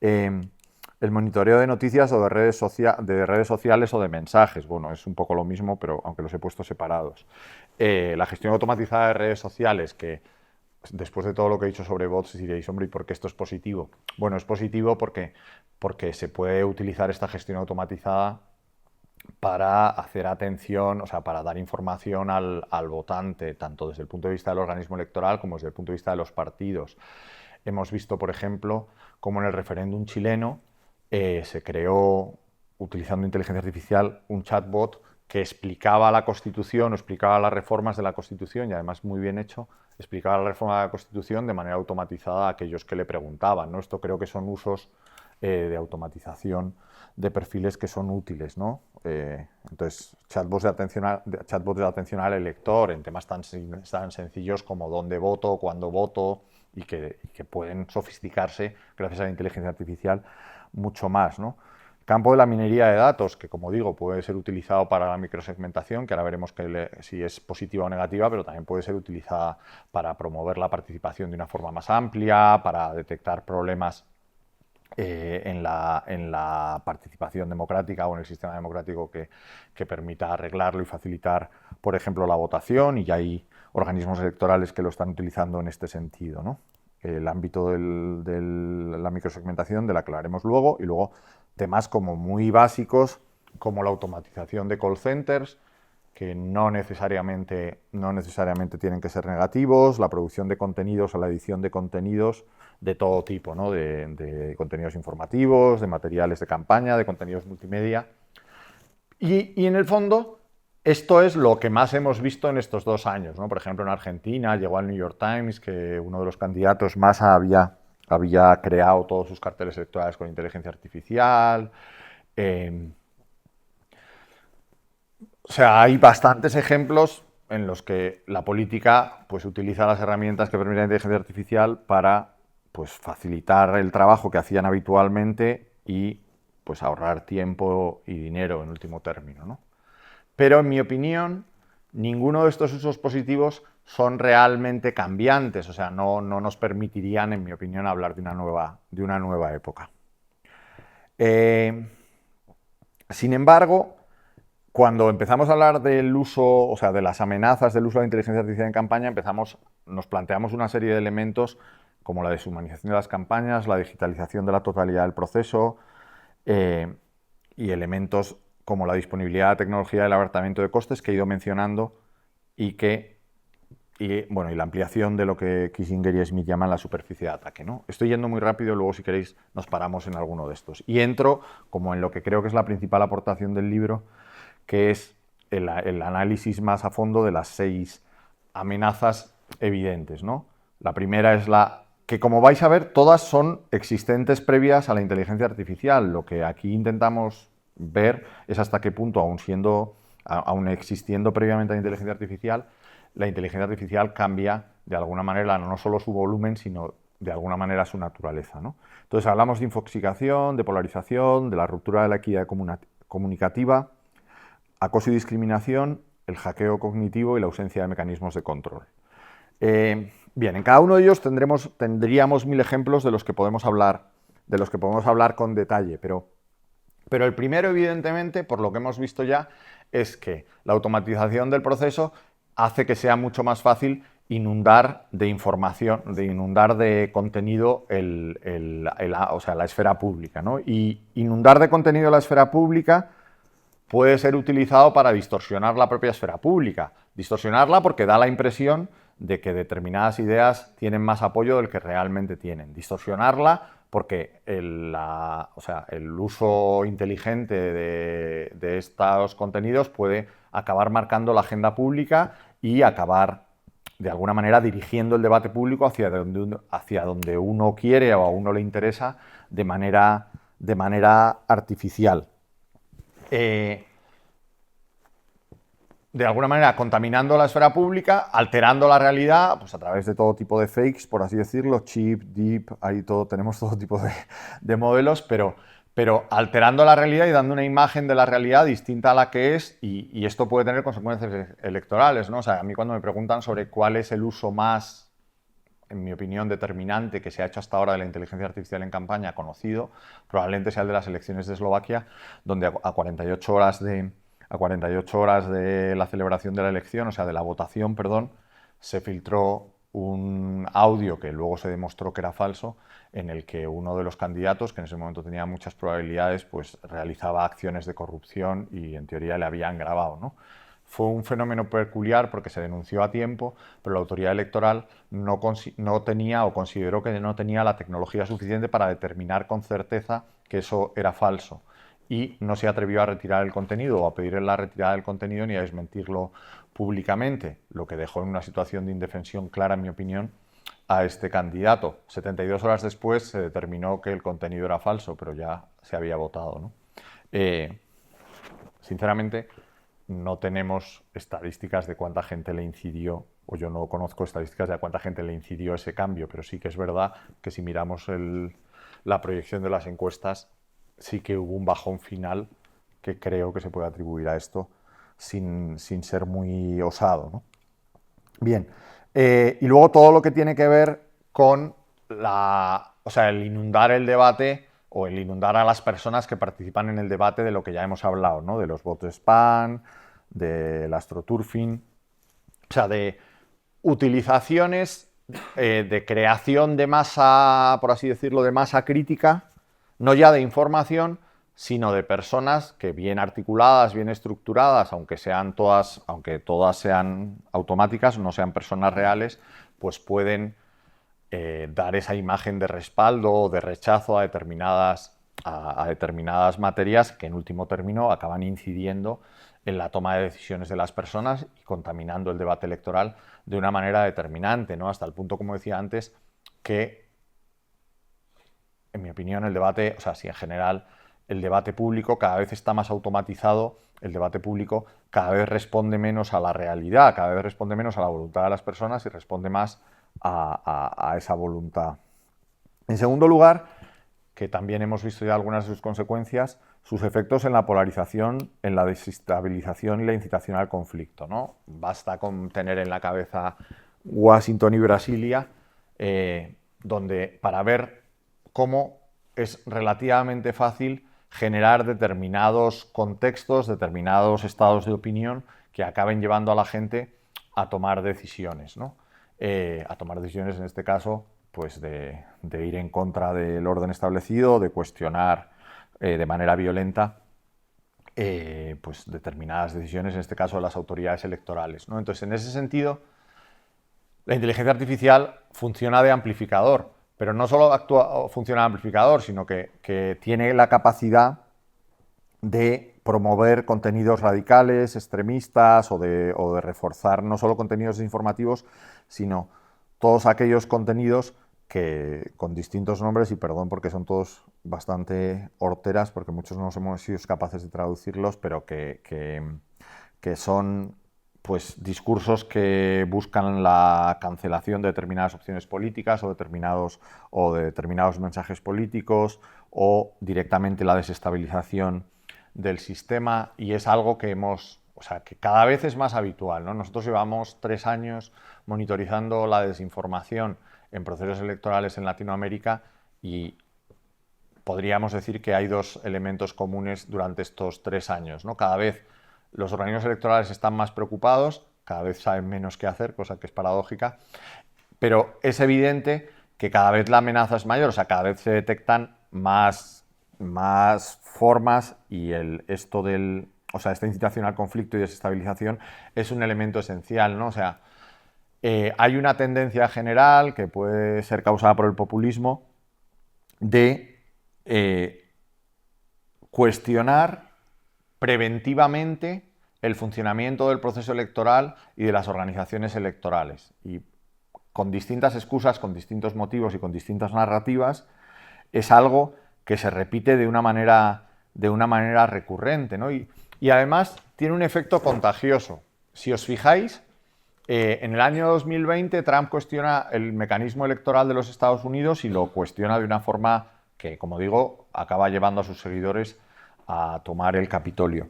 El monitoreo de noticias o de redes sociales o de mensajes, bueno, es un poco lo mismo, pero aunque los he puesto separados. La gestión automatizada de redes sociales, que después de todo lo que he dicho sobre bots diréis, hombre, ¿y por qué esto es positivo? Bueno, es positivo porque se puede utilizar esta gestión automatizada para hacer atención, o sea, para dar información al votante, tanto desde el punto de vista del organismo electoral como desde el punto de vista de los partidos. Hemos visto, por ejemplo, cómo en el referéndum chileno se creó, utilizando inteligencia artificial, un chatbot que explicaba la Constitución o explicaba las reformas de la Constitución, y además muy bien hecho, explicaba la reforma de la Constitución de manera automatizada a aquellos que le preguntaban, ¿no? Esto creo que son usos de automatización de perfiles que son útiles, ¿no? Entonces, chatbots de atención al elector en temas tan sencillos como dónde voto, cuándo voto, y que pueden sofisticarse gracias a la inteligencia artificial mucho más, ¿no? Campo de la minería de datos, que como digo puede ser utilizado para la microsegmentación, que ahora veremos si es positiva o negativa, pero también puede ser utilizada para promover la participación de una forma más amplia, para detectar problemas en la participación democrática o en el sistema democrático que permita arreglarlo y facilitar, por ejemplo, la votación, y ya hay organismos electorales que lo están utilizando en este sentido, ¿no? el ámbito de la microsegmentación, de la que hablaremos luego, y luego temas como muy básicos, como la automatización de call centers, que no necesariamente tienen que ser negativos, la producción de contenidos o la edición de contenidos de todo tipo, ¿no? De contenidos informativos, de materiales de campaña, de contenidos multimedia. Y en el fondo, esto es lo que más hemos visto en estos 2 años, ¿no? Por ejemplo, en Argentina llegó al New York Times que uno de los candidatos más había creado todos sus carteles electorales con inteligencia artificial. O sea, hay bastantes ejemplos en los que la política pues, utiliza las herramientas que permite la inteligencia artificial para pues, facilitar el trabajo que hacían habitualmente y pues, ahorrar tiempo y dinero en último término, ¿no? Pero en mi opinión, ninguno de estos usos positivos son realmente cambiantes, o sea, no nos permitirían, en mi opinión, hablar de una nueva época. Sin embargo, cuando empezamos a hablar del uso, o sea, de las amenazas del uso de la inteligencia artificial en campaña, nos planteamos una serie de elementos como la deshumanización de las campañas, la digitalización de la totalidad del proceso y elementos como la disponibilidad de tecnología y el abaratamiento de costes que he ido mencionando y la ampliación de lo que Kissinger y Smith llaman la superficie de ataque, ¿no? Estoy yendo muy rápido, luego si queréis nos paramos en alguno de estos. Y entro como en lo que creo que es la principal aportación del libro, que es el análisis más a fondo de las 6 amenazas evidentes, ¿no? La primera es que, como vais a ver, todas son existentes previas a la inteligencia artificial. Lo que aquí intentamos ver es hasta qué punto, aún existiendo previamente la inteligencia artificial cambia de alguna manera no solo su volumen, sino de alguna manera su naturaleza, ¿no? Entonces hablamos de infoxicación, de polarización, de la ruptura de la equidad comunicativa, acoso y discriminación, el hackeo cognitivo y la ausencia de mecanismos de control. Bien, en cada uno de ellos tendríamos 1000 ejemplos de los que podemos hablar con detalle, pero el primero, evidentemente, por lo que hemos visto ya, es que la automatización del proceso hace que sea mucho más fácil inundar de información, inundar de contenido la esfera pública, ¿no? Y inundar de contenido la esfera pública puede ser utilizado para distorsionar la propia esfera pública. Distorsionarla porque da la impresión de que determinadas ideas tienen más apoyo del que realmente tienen. Distorsionarla porque el uso inteligente de estos contenidos puede acabar marcando la agenda pública y acabar, de alguna manera, dirigiendo el debate público hacia donde uno quiere o a uno le interesa de manera artificial. De alguna manera contaminando la esfera pública, alterando la realidad, pues a través de todo tipo de fakes, por así decirlo, cheap, deep, tenemos todo tipo de modelos, pero alterando la realidad y dando una imagen de la realidad distinta a la que es, y esto puede tener consecuencias electorales, ¿no? O sea, a mí cuando me preguntan sobre cuál es el uso más, en mi opinión, determinante que se ha hecho hasta ahora de la inteligencia artificial en campaña conocido, probablemente sea el de las elecciones de Eslovaquia, donde a 48 horas de la celebración de la elección, o sea, de la votación, perdón, se filtró un audio que luego se demostró que era falso, en el que uno de los candidatos, que en ese momento tenía muchas probabilidades, pues realizaba acciones de corrupción y en teoría le habían grabado, ¿no? Fue un fenómeno peculiar porque se denunció a tiempo, pero la autoridad electoral no tenía o consideró que no tenía la tecnología suficiente para determinar con certeza que eso era falso. Y no se atrevió a retirar el contenido o a pedir la retirada del contenido ni a desmentirlo públicamente, lo que dejó en una situación de indefensión clara, en mi opinión, a este candidato. 72 horas después se determinó que el contenido era falso, pero ya se había votado, ¿no? Sinceramente, no tenemos estadísticas de cuánta gente le incidió, o yo no conozco estadísticas de cuánta gente le incidió ese cambio, pero sí que es verdad que si miramos la proyección de las encuestas, sí que hubo un bajón final que creo que se puede atribuir a esto sin ser muy osado, ¿no? Bien, y luego todo lo que tiene que ver con el inundar el debate o el inundar a las personas que participan en el debate de lo que ya hemos hablado, ¿no? De los bots spam, del astroturfing, o sea, de utilizaciones de creación de masa, por así decirlo, de masa crítica, no ya de información, sino de personas que bien articuladas, bien estructuradas, aunque todas sean automáticas, no sean personas reales, pues pueden dar esa imagen de respaldo o de rechazo a determinadas materias que en último término acaban incidiendo en la toma de decisiones de las personas y contaminando el debate electoral de una manera determinante, ¿no? Hasta el punto, como decía antes, que, en mi opinión, el debate, o sea, si en general el debate público cada vez está más automatizado, el debate público cada vez responde menos a la realidad, cada vez responde menos a la voluntad de las personas y responde más a esa voluntad. En segundo lugar, que también hemos visto ya algunas de sus consecuencias, sus efectos en la polarización, en la desestabilización y la incitación al conflicto, ¿no? Basta con tener en la cabeza Washington y Brasilia, donde para ver cómo es relativamente fácil generar determinados contextos, determinados estados de opinión que acaben llevando a la gente a tomar decisiones, ¿no? A tomar decisiones, en este caso, pues de ir en contra del orden establecido, de cuestionar de manera violenta pues determinadas decisiones, en este caso de las autoridades electorales, ¿no? Entonces, en ese sentido, la inteligencia artificial funciona de amplificador, pero no solo funciona de amplificador, sino que tiene la capacidad de promover contenidos radicales, extremistas o de reforzar no solo contenidos informativos, sino todos aquellos contenidos que con distintos nombres, y perdón porque son todos bastante horteras, porque muchos no hemos sido capaces de traducirlos, pero que son pues discursos que buscan la cancelación de determinadas opciones políticas o de determinados mensajes políticos o directamente la desestabilización del sistema, y es algo que que cada vez es más habitual, ¿no? Nosotros llevamos 3 años monitorizando la desinformación en procesos electorales en Latinoamérica y podríamos decir que hay 2 elementos comunes durante estos 3 años, ¿no? Cada vez los organismos electorales están más preocupados, cada vez saben menos qué hacer, cosa que es paradójica, pero es evidente que cada vez la amenaza es mayor, o sea, cada vez se detectan más formas y esta incitación al conflicto y desestabilización es un elemento esencial, ¿no? O sea, hay una tendencia general que puede ser causada por el populismo de cuestionar preventivamente el funcionamiento del proceso electoral y de las organizaciones electorales. Y con distintas excusas, con distintos motivos y con distintas narrativas, es algo que se repite de una manera recurrente, ¿no? Y además tiene un efecto contagioso. Si os fijáis, en el año 2020 Trump cuestiona el mecanismo electoral de los Estados Unidos y lo cuestiona de una forma que, como digo, acaba llevando a sus seguidores a tomar el Capitolio.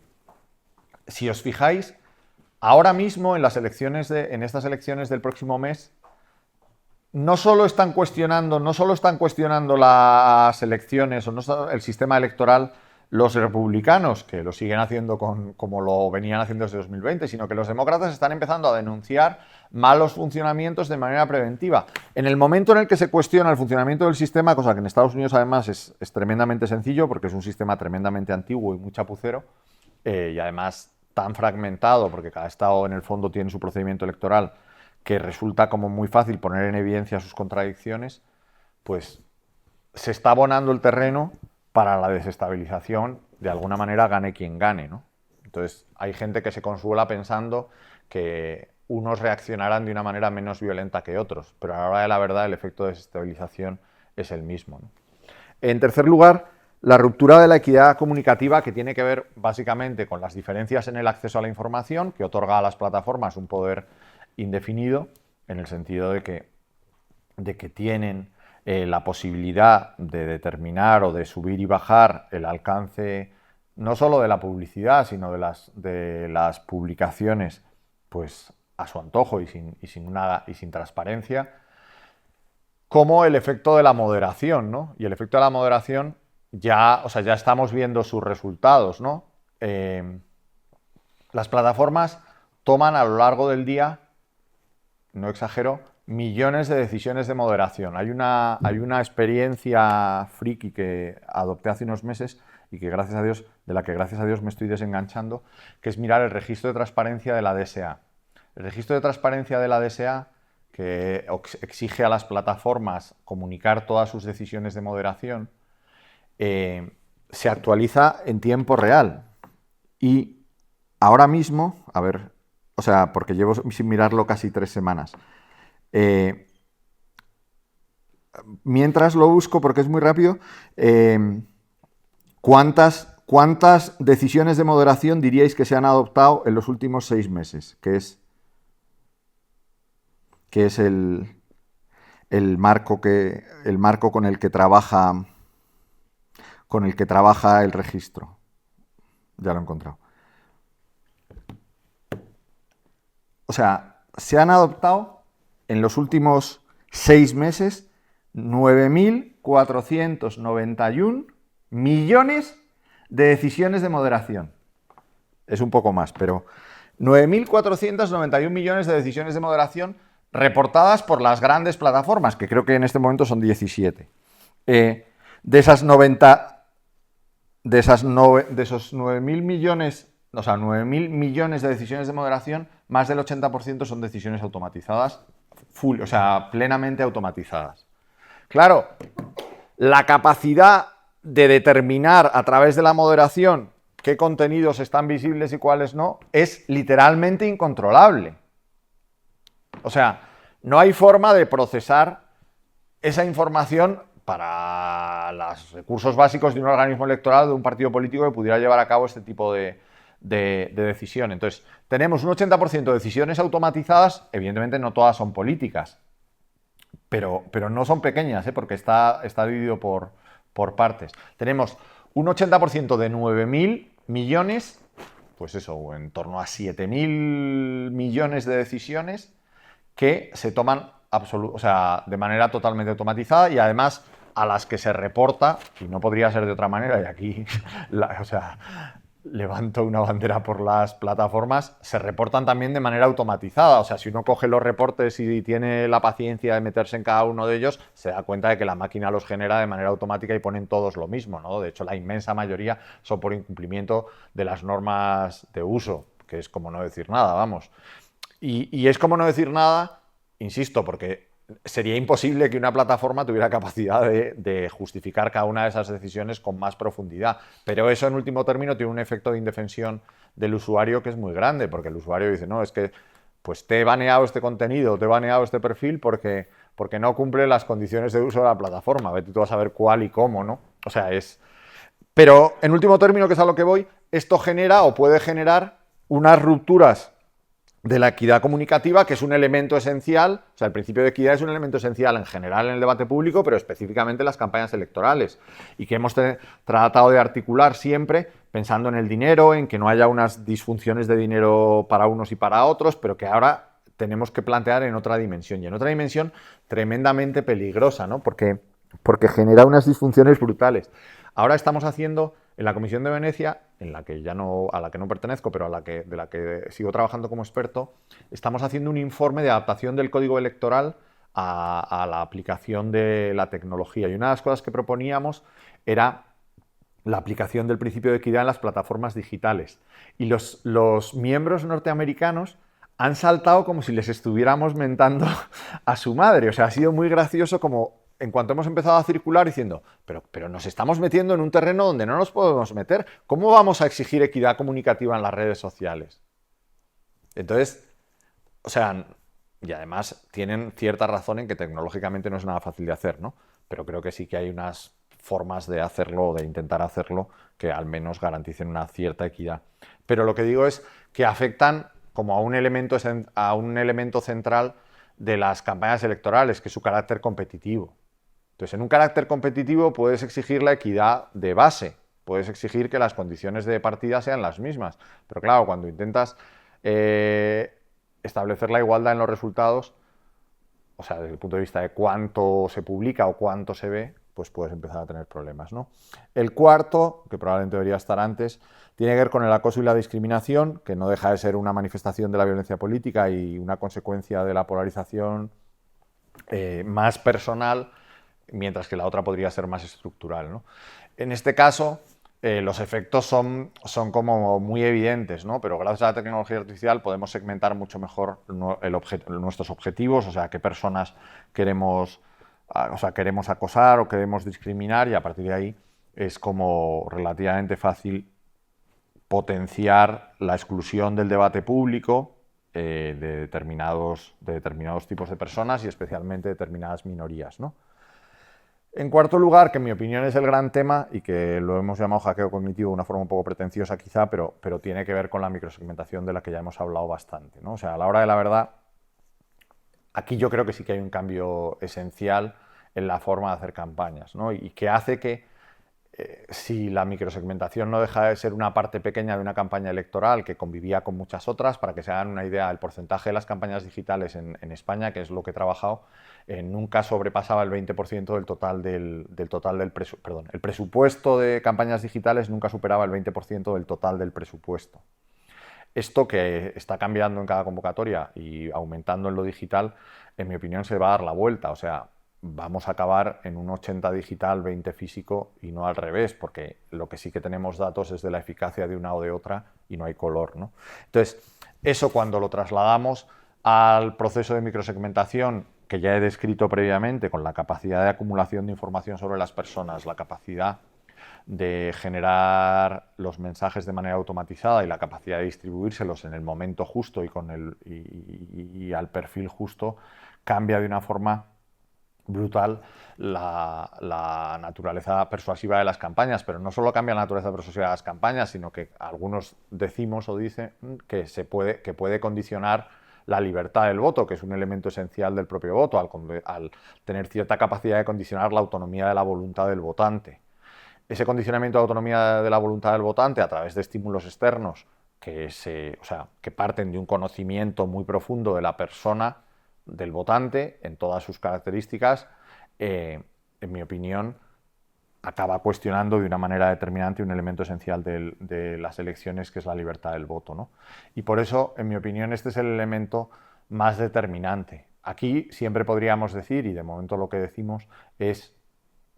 Si os fijáis, ahora mismo en estas elecciones del próximo mes, no solo están cuestionando las elecciones o el sistema electoral los republicanos, que lo siguen haciendo como lo venían haciendo desde 2020, sino que los demócratas están empezando a denunciar malos funcionamientos de manera preventiva. En el momento en el que se cuestiona el funcionamiento del sistema, cosa que en Estados Unidos además es tremendamente sencillo, porque es un sistema tremendamente antiguo y muy chapucero, y además tan fragmentado, porque cada estado en el fondo tiene su procedimiento electoral, que resulta como muy fácil poner en evidencia sus contradicciones, pues se está abonando el terreno para la desestabilización, de alguna manera gane quien gane, ¿no? Entonces hay gente que se consuela pensando que unos reaccionarán de una manera menos violenta que otros, pero a la hora de la verdad el efecto de desestabilización es el mismo, ¿no? En tercer lugar, la ruptura de la equidad comunicativa, que tiene que ver básicamente con las diferencias en el acceso a la información, que otorga a las plataformas un poder indefinido, en el sentido de que tienen la posibilidad de determinar o de subir y bajar el alcance no solo de la publicidad, sino de las publicaciones, pues a su antojo y sin transparencia, como el efecto de la moderación, ¿no? Y el efecto de la moderación ya estamos viendo sus resultados, ¿no? Las plataformas toman a lo largo del día, no exagero, millones de decisiones de moderación. Hay una experiencia friki que adopté hace unos meses y que de la que gracias a Dios me estoy desenganchando, que es mirar el registro de transparencia de la DSA. El registro de transparencia de la DSA, que exige a las plataformas comunicar todas sus decisiones de moderación, se actualiza en tiempo real. Y ahora mismo, a ver, o sea, porque llevo sin mirarlo casi 3 semanas. Mientras lo busco, porque es muy rápido, ¿cuántas decisiones de moderación diríais que se han adoptado en los últimos 6 meses? Que es el marco con el que trabaja el registro. Ya lo he encontrado. O sea, se han adoptado en los últimos 6 meses 9.491 millones de decisiones de moderación. Es un poco más, pero 9.491 millones de decisiones de moderación reportadas por las grandes plataformas, que creo que en este momento son 17. De esos 9.000 millones, o sea, 9.000 millones de decisiones de moderación, más del 80% son decisiones automatizadas, o sea, plenamente automatizadas. Claro, la capacidad de determinar a través de la moderación qué contenidos están visibles y cuáles no, es literalmente incontrolable. O sea, no hay forma de procesar esa información para los recursos básicos de un organismo electoral, de un partido político que pudiera llevar a cabo este tipo de decisión. Entonces, tenemos un 80% de decisiones automatizadas, evidentemente no todas son políticas, pero no son pequeñas, porque está dividido por partes. Tenemos un 80% de 9.000 millones, pues eso, en torno a 7.000 millones de decisiones que se toman de manera totalmente automatizada y además a las que se reporta, y no podría ser de otra manera, y aquí levanto una bandera por las plataformas, se reportan también de manera automatizada. O sea, si uno coge los reportes y tiene la paciencia de meterse en cada uno de ellos, se da cuenta de que la máquina los genera de manera automática y ponen todos lo mismo, ¿no? De hecho, la inmensa mayoría son por incumplimiento de las normas de uso, que es como no decir nada, vamos. Y es como no decir nada, insisto, porque sería imposible que una plataforma tuviera capacidad de justificar cada una de esas decisiones con más profundidad. Pero eso, en último término, tiene un efecto de indefensión del usuario que es muy grande, porque el usuario dice, no, es que pues te he baneado este contenido, te he baneado este perfil porque no cumple las condiciones de uso de la plataforma. Vete tú a saber cuál y cómo, ¿no? O sea, Pero, en último término, que es a lo que voy, esto genera o puede generar unas rupturas de la equidad comunicativa, que es un elemento esencial. O sea, el principio de equidad es un elemento esencial en general en el debate público, pero específicamente en las campañas electorales, y que hemos tratado de articular siempre pensando en el dinero, en que no haya unas disfunciones de dinero para unos y para otros, pero que ahora tenemos que plantear en otra dimensión, y en otra dimensión tremendamente peligrosa, ¿no? Porque genera unas disfunciones brutales. Ahora estamos haciendo en la Comisión de Venecia, a la que no pertenezco, pero de la que sigo trabajando como experto, estamos haciendo un informe de adaptación del código electoral a la aplicación de la tecnología. Y una de las cosas que proponíamos era la aplicación del principio de equidad en las plataformas digitales. Y los miembros norteamericanos han saltado como si les estuviéramos mentando a su madre. O sea, ha sido muy gracioso como en cuanto hemos empezado a circular diciendo, pero nos estamos metiendo en un terreno donde no nos podemos meter. ¿Cómo vamos a exigir equidad comunicativa en las redes sociales? Entonces, o sea, y además tienen cierta razón en que tecnológicamente no es nada fácil de hacer, ¿no? Pero creo que sí que hay unas formas de hacerlo, de intentar hacerlo, que al menos garanticen una cierta equidad. Pero lo que digo es que afectan como a un elemento central de las campañas electorales, que es su carácter competitivo. Entonces, en un carácter competitivo puedes exigir la equidad de base, puedes exigir que las condiciones de partida sean las mismas, pero claro, cuando intentas establecer la igualdad en los resultados, o sea, desde el punto de vista de cuánto se publica o cuánto se ve, pues puedes empezar a tener problemas, ¿no? El cuarto, que probablemente debería estar antes, tiene que ver con el acoso y la discriminación, que no deja de ser una manifestación de la violencia política y una consecuencia de la polarización más personal, mientras que la otra podría ser más estructural, ¿no? En este caso, los efectos son como muy evidentes, ¿no? Pero gracias a la tecnología artificial podemos segmentar mucho mejor nuestros objetivos, o sea, qué personas queremos acosar o queremos discriminar, y a partir de ahí es como relativamente fácil potenciar la exclusión del debate público de determinados tipos de personas y especialmente determinadas minorías, ¿no? En cuarto lugar, que en mi opinión es el gran tema y que lo hemos llamado hackeo cognitivo de una forma un poco pretenciosa quizá, pero tiene que ver con la microsegmentación de la que ya hemos hablado bastante, ¿no? O sea, a la hora de la verdad, aquí yo creo que sí que hay un cambio esencial en la forma de hacer campañas, ¿no? Y que hace que si la microsegmentación no deja de ser una parte pequeña de una campaña electoral que convivía con muchas otras, para que se hagan una idea, el porcentaje de las campañas digitales en España, que es lo que he trabajado, nunca sobrepasaba el 20% del total el presupuesto de campañas digitales nunca superaba el 20% del total del presupuesto. Esto, que está cambiando en cada convocatoria y aumentando en lo digital, en mi opinión se va a dar la vuelta. O sea, vamos a acabar en un 80 digital, 20 físico y no al revés, porque lo que sí que tenemos datos es de la eficacia de una o de otra y no hay color, ¿no? Entonces, eso cuando lo trasladamos al proceso de microsegmentación que ya he descrito previamente, con la capacidad de acumulación de información sobre las personas, la capacidad de generar los mensajes de manera automatizada y la capacidad de distribuírselos en el momento justo y al perfil justo, cambia de una forma brutal la naturaleza persuasiva de las campañas. Pero no solo cambia la naturaleza persuasiva de las campañas, sino que algunos decimos o dicen que puede condicionar la libertad del voto, que es un elemento esencial del propio voto, al tener cierta capacidad de condicionar la autonomía de la voluntad del votante. Ese condicionamiento de autonomía de la voluntad del votante a través de estímulos externos que parten de un conocimiento muy profundo de la persona, del votante, en todas sus características, en mi opinión, acaba cuestionando de una manera determinante un elemento esencial de las elecciones, que es la libertad del voto, ¿no? Y por eso, en mi opinión, este es el elemento más determinante. Aquí siempre podríamos decir, y de momento lo que decimos es,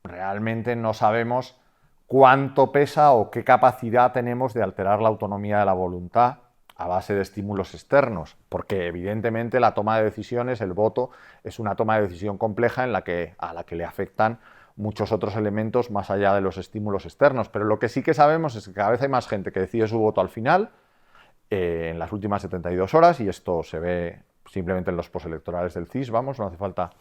realmente no sabemos cuánto pesa o qué capacidad tenemos de alterar la autonomía de la voluntad a base de estímulos externos, porque evidentemente la toma de decisiones, el voto, es una toma de decisión compleja a la que le afectan muchos otros elementos más allá de los estímulos externos. Pero lo que sí que sabemos es que cada vez hay más gente que decide su voto al final, en las últimas 72 horas, y esto se ve simplemente en los postelectorales del CIS, no hace falta.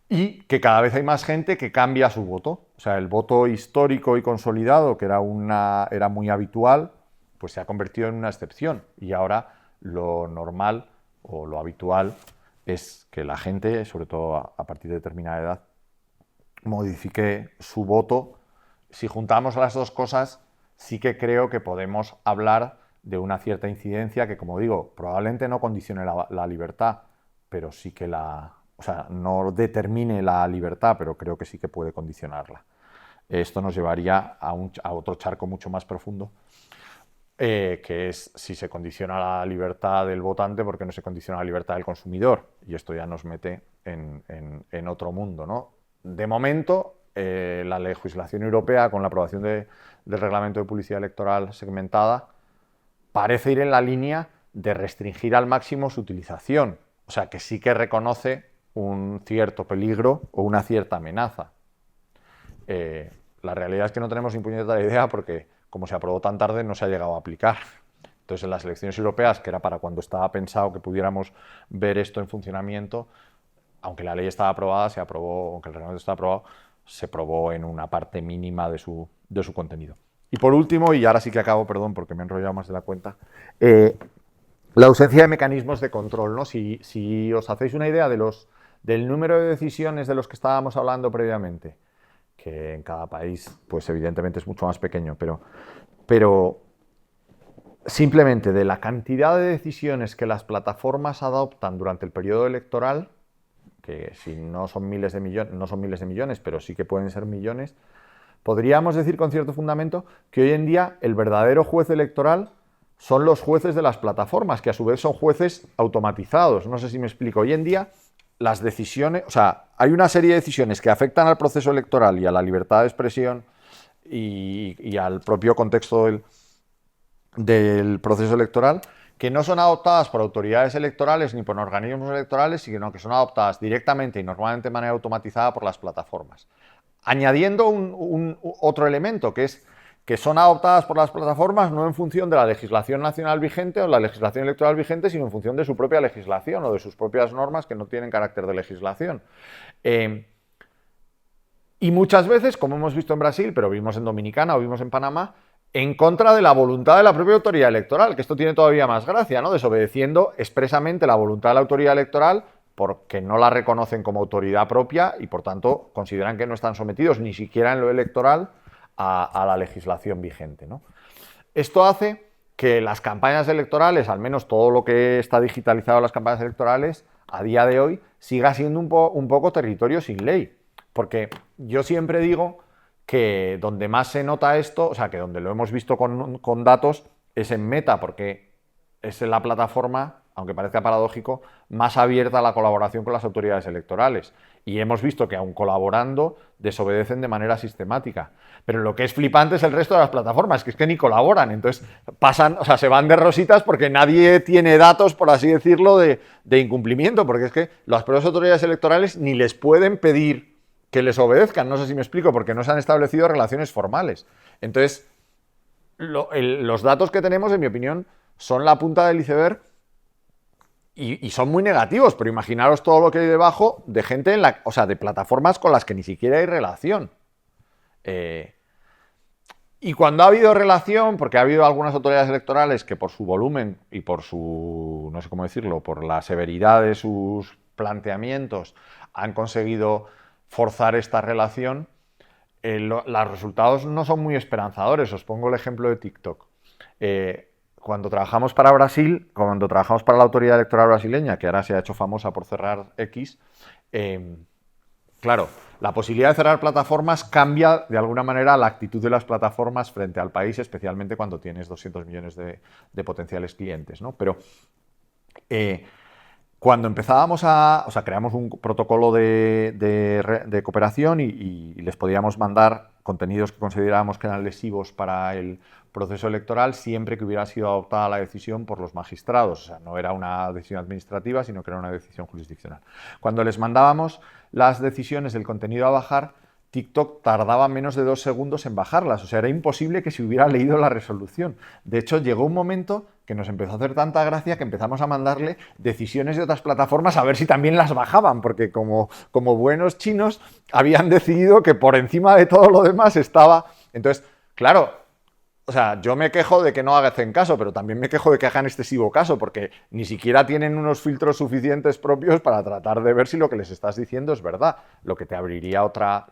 Y que cada vez hay más gente que cambia su voto. O sea, el voto histórico y consolidado, que era muy habitual, pues se ha convertido en una excepción. Y ahora lo normal o lo habitual es que la gente, sobre todo a partir de determinada edad, modifique su voto. Si juntamos las dos cosas, sí que creo que podemos hablar de una cierta incidencia que, como digo, probablemente no condicione la libertad, pero sí que no determine la libertad, pero creo que sí que puede condicionarla. Esto nos llevaría a otro charco mucho más profundo, que es si se condiciona la libertad del votante, ¿por qué no se condiciona la libertad del consumidor? Y esto ya nos mete en otro mundo, ¿no? De momento, la legislación europea, con la aprobación del reglamento de publicidad electoral segmentada, parece ir en la línea de restringir al máximo su utilización. O sea, que sí que reconoce un cierto peligro o una cierta amenaza. La realidad es que no tenemos ni puñetera idea, porque como se aprobó tan tarde no se ha llegado a aplicar. Entonces, en las elecciones europeas, que era para cuando estaba pensado que pudiéramos ver esto en funcionamiento, aunque la ley estaba aprobada, aunque el reglamento estaba aprobado, se probó en una parte mínima de su contenido. Y por último, y ahora sí que acabo, perdón, porque me he enrollado más de la cuenta, la ausencia de mecanismos de control, ¿no? Si os hacéis una idea del número de decisiones de los que estábamos hablando previamente, que en cada país, pues evidentemente es mucho más pequeño, pero simplemente de la cantidad de decisiones que las plataformas adoptan durante el periodo electoral, que si no son miles de millones, pero sí que pueden ser millones, podríamos decir con cierto fundamento que hoy en día el verdadero juez electoral son los jueces de las plataformas, que a su vez son jueces automatizados. No sé si me explico. Hoy en día las decisiones, o sea, hay una serie de decisiones que afectan al proceso electoral y a la libertad de expresión y al propio contexto del proceso electoral, que no son adoptadas por autoridades electorales ni por organismos electorales, sino que son adoptadas directamente y normalmente de manera automatizada por las plataformas. Añadiendo otro elemento, que es que son adoptadas por las plataformas no en función de la legislación nacional vigente o la legislación electoral vigente, sino en función de su propia legislación o de sus propias normas que no tienen carácter de legislación. Y muchas veces, como hemos visto en Brasil, pero vimos en Dominicana o vimos en Panamá, en contra de la voluntad de la propia autoridad electoral, que esto tiene todavía más gracia, ¿no? Desobedeciendo expresamente la voluntad de la autoridad electoral porque no la reconocen como autoridad propia y, por tanto, consideran que no están sometidos ni siquiera en lo electoral a la legislación vigente, ¿no? Esto hace que las campañas electorales, al menos todo lo que está digitalizado en las campañas electorales, a día de hoy, siga siendo un poco territorio sin ley. Porque yo siempre digo que donde más se nota esto, o sea, que donde lo hemos visto con datos, es en Meta, porque es la plataforma, aunque parezca paradójico, más abierta a la colaboración con las autoridades electorales. Y hemos visto que aun colaborando, desobedecen de manera sistemática. Pero lo que es flipante es el resto de las plataformas, que es que ni colaboran. Entonces pasan, o sea, se van de rositas porque nadie tiene datos, por así decirlo, de incumplimiento, porque es que las propias autoridades electorales ni les pueden pedir que les obedezcan, no sé si me explico, porque no se han establecido relaciones formales. Entonces, los datos que tenemos, en mi opinión, son la punta del iceberg y son muy negativos, pero imaginaros todo lo que hay debajo de gente, o sea, de plataformas con las que ni siquiera hay relación. Y cuando ha habido relación, porque ha habido algunas autoridades electorales que por su volumen y por su, no sé cómo decirlo, por la severidad de sus planteamientos han conseguido forzar esta relación, los resultados no son muy esperanzadores. Os pongo el ejemplo de TikTok. Cuando trabajamos para Brasil, cuando trabajamos para la autoridad electoral brasileña, que ahora se ha hecho famosa por cerrar X, claro, la posibilidad de cerrar plataformas cambia de alguna manera la actitud de las plataformas frente al país, especialmente cuando tienes 200 millones de potenciales clientes, ¿no? Pero cuando empezábamos o sea, creamos un protocolo de cooperación y les podíamos mandar contenidos que considerábamos que eran lesivos para el proceso electoral siempre que hubiera sido adoptada la decisión por los magistrados. O sea, no era una decisión administrativa, sino que era una decisión jurisdiccional. Cuando les mandábamos las decisiones del contenido a bajar, TikTok tardaba menos de 2 segundos en bajarlas. O sea, era imposible que se hubiera leído la resolución. De hecho, llegó un momento que nos empezó a hacer tanta gracia que empezamos a mandarle decisiones de otras plataformas a ver si también las bajaban, porque como buenos chinos habían decidido que por encima de todo lo demás estaba... Entonces, claro, o sea, yo me quejo de que no hacen caso, pero también me quejo de que hagan excesivo caso, porque ni siquiera tienen unos filtros suficientes propios para tratar de ver si lo que les estás diciendo es verdad, lo que te abriría otra,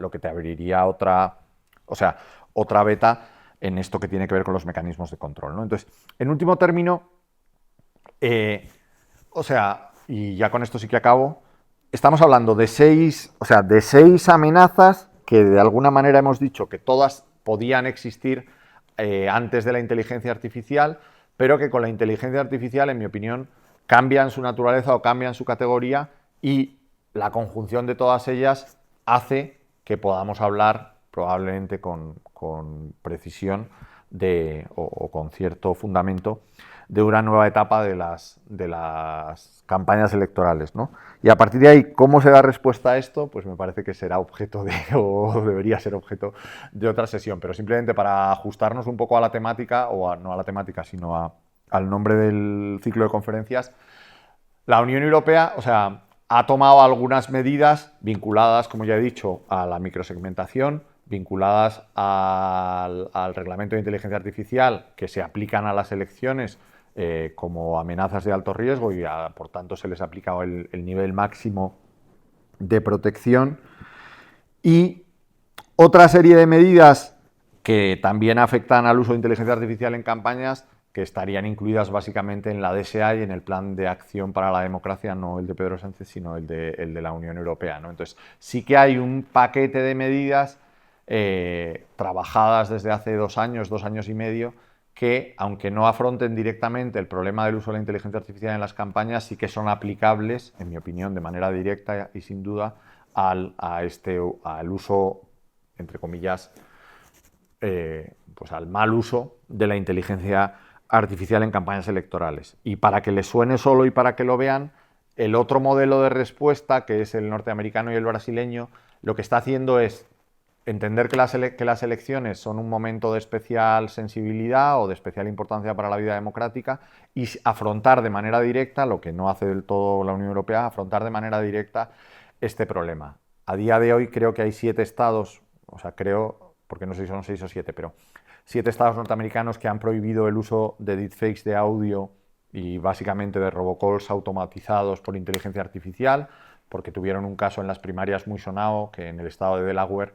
o sea, otra beta en esto que tiene que ver con los mecanismos de control, ¿no? Entonces, en último término, o sea, y ya con esto sí que acabo, estamos hablando de 6 amenazas que de alguna manera hemos dicho que todas podían existir antes de la inteligencia artificial, pero que con la inteligencia artificial, en mi opinión, cambian su naturaleza o cambian su categoría y la conjunción de todas ellas hace que podamos hablar probablemente con precisión o con cierto fundamento de una nueva etapa de las campañas electorales, ¿no? Y a partir de ahí, ¿cómo se da respuesta a esto? Pues me parece que será objeto o debería ser objeto de otra sesión, pero simplemente para ajustarnos un poco a la temática, no a la temática, sino al nombre del ciclo de conferencias, la Unión Europea, o sea, ha tomado algunas medidas vinculadas, como ya he dicho, a la microsegmentación, vinculadas al reglamento de inteligencia artificial que se aplican a las elecciones como amenazas de alto riesgo y por tanto se les ha aplicado el nivel máximo de protección, y otra serie de medidas que también afectan al uso de inteligencia artificial en campañas, que estarían incluidas básicamente en la DSA y en el Plan de Acción para la Democracia, no el de Pedro Sánchez, sino el de la Unión Europea, ¿no? Entonces, sí que hay un paquete de medidas trabajadas desde hace 2 años y medio, que, aunque no afronten directamente el problema del uso de la inteligencia artificial en las campañas, sí que son aplicables, en mi opinión, de manera directa y sin duda al uso, entre comillas, pues al mal uso de la inteligencia artificial en campañas electorales. Y para que les suene solo y para que lo vean, el otro modelo de respuesta, que es el norteamericano y el brasileño, lo que está haciendo es entender que las elecciones son un momento de especial sensibilidad o de especial importancia para la vida democrática y afrontar de manera directa, lo que no hace del todo la Unión Europea, afrontar de manera directa este problema. A día de hoy creo que hay 7 estados, o sea, creo, porque no sé si son 6 o 7, pero 7 estados norteamericanos que han prohibido el uso de deepfakes de audio y básicamente de robocalls automatizados por inteligencia artificial, porque tuvieron un caso en las primarias muy sonado, que en el estado de Delaware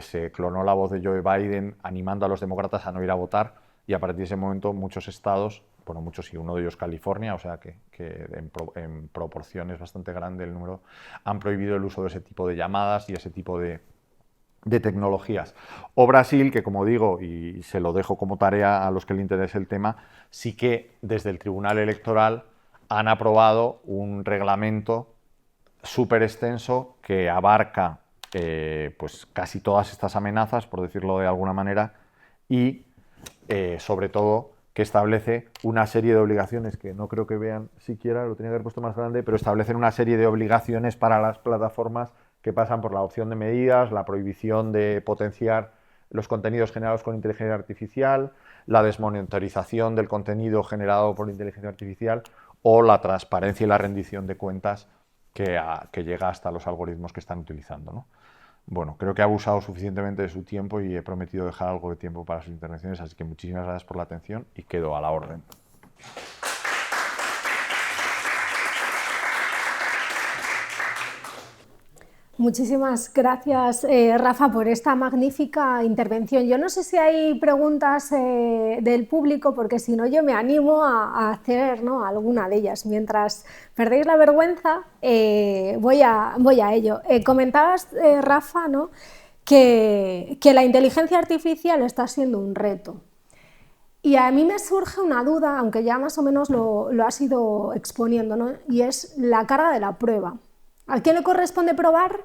se clonó la voz de Joe Biden animando a los demócratas a no ir a votar, y a partir de ese momento muchos estados, bueno, muchos y uno de ellos California, o sea que en proporciones bastante grande el número, han prohibido el uso de ese tipo de llamadas y ese tipo de tecnologías. O Brasil, que como digo, y se lo dejo como tarea a los que les interese el tema, sí que desde el Tribunal Electoral han aprobado un reglamento súper extenso que abarca pues casi todas estas amenazas, por decirlo de alguna manera, y sobre todo que establece una serie de obligaciones que no creo que vean siquiera, lo tenía que haber puesto más grande, pero establecen una serie de obligaciones para las plataformas que pasan por la adopción de medidas, la prohibición de potenciar los contenidos generados con inteligencia artificial, la desmonitorización del contenido generado por inteligencia artificial o la transparencia y la rendición de cuentas que llega hasta los algoritmos que están utilizando, ¿no? Bueno, creo que he abusado suficientemente de su tiempo y he prometido dejar algo de tiempo para sus intervenciones, así que muchísimas gracias por la atención y quedo a la orden. Muchísimas gracias, Rafa, por esta magnífica intervención. Yo no sé si hay preguntas del público, porque si no yo me animo a hacer, ¿no?, alguna de ellas. Mientras perdéis la vergüenza, voy a ello. Comentabas, Rafa, ¿no?, que la inteligencia artificial está siendo un reto. Y a mí me surge una duda, aunque ya más o menos lo has ido exponiendo, ¿no?, y es la carga de la prueba. ¿A quién le corresponde probar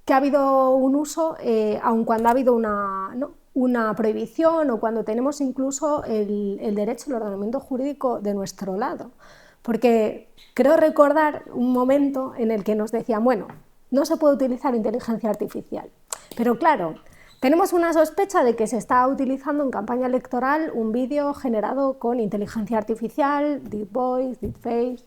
que ha habido un uso, aun cuando ha habido una prohibición o cuando tenemos incluso el derecho, el ordenamiento jurídico de nuestro lado? Porque creo recordar un momento en el que nos decían, bueno, no se puede utilizar inteligencia artificial. Pero claro, tenemos una sospecha de que se está utilizando en campaña electoral un vídeo generado con inteligencia artificial, deep voice, deep face.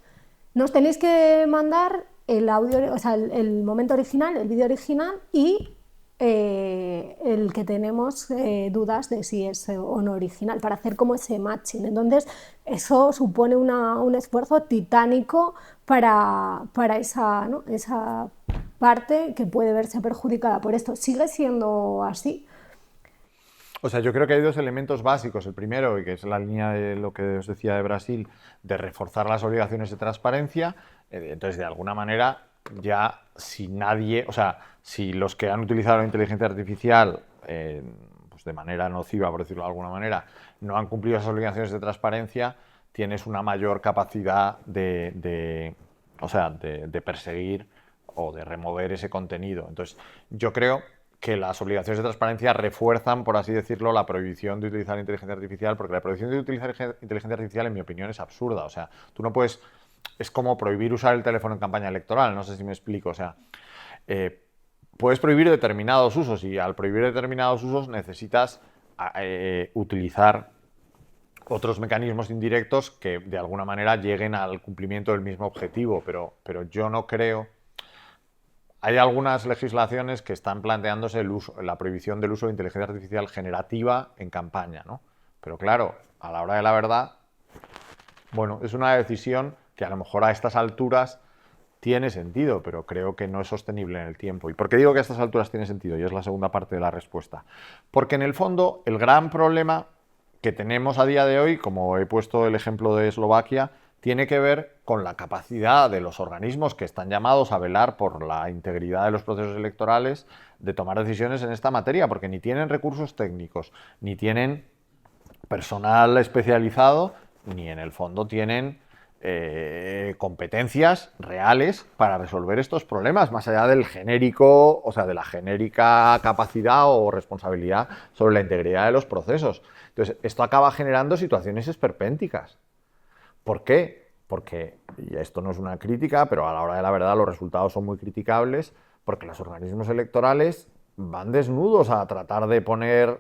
Nos tenéis que mandar el audio, o sea, el momento original, el vídeo original y el que tenemos dudas de si es o no original, para hacer como ese matching. Entonces, eso supone un esfuerzo titánico para esa, ¿no?, esa parte que puede verse perjudicada por esto. ¿Sigue siendo así? O sea, yo creo que hay 2 elementos básicos. El primero, y que es la línea de lo que os decía de Brasil, de reforzar las obligaciones de transparencia. Entonces, de alguna manera, ya si nadie, o sea, si los que han utilizado la inteligencia artificial pues de manera nociva, por decirlo de alguna manera, no han cumplido esas obligaciones de transparencia, tienes una mayor capacidad de perseguir o de remover ese contenido. Entonces, yo creo que las obligaciones de transparencia refuerzan, por así decirlo, la prohibición de utilizar inteligencia artificial, porque la prohibición de utilizar inteligencia artificial, en mi opinión, es absurda. O sea, tú no puedes... Es como prohibir usar el teléfono en campaña electoral, no sé si me explico. O sea, puedes prohibir determinados usos y al prohibir determinados usos necesitas utilizar otros mecanismos indirectos que de alguna manera lleguen al cumplimiento del mismo objetivo, pero yo no creo... Hay algunas legislaciones que están planteándose la prohibición del uso de inteligencia artificial generativa en campaña, ¿no? Pero claro, a la hora de la verdad, bueno, es una decisión que a lo mejor a estas alturas tiene sentido, pero creo que no es sostenible en el tiempo. ¿Y por qué digo que a estas alturas tiene sentido? Y es la segunda parte de la respuesta. Porque en el fondo, el gran problema que tenemos a día de hoy, como he puesto el ejemplo de Eslovaquia, tiene que ver con la capacidad de los organismos que están llamados a velar por la integridad de los procesos electorales de tomar decisiones en esta materia, porque ni tienen recursos técnicos, ni tienen personal especializado, ni en el fondo tienen competencias reales para resolver estos problemas, más allá del genérico, o sea, de la genérica capacidad o responsabilidad sobre la integridad de los procesos. Entonces, esto acaba generando situaciones esperpénticas. ¿Por qué? Porque, y esto no es una crítica, pero a la hora de la verdad los resultados son muy criticables, porque los organismos electorales van desnudos a tratar de poner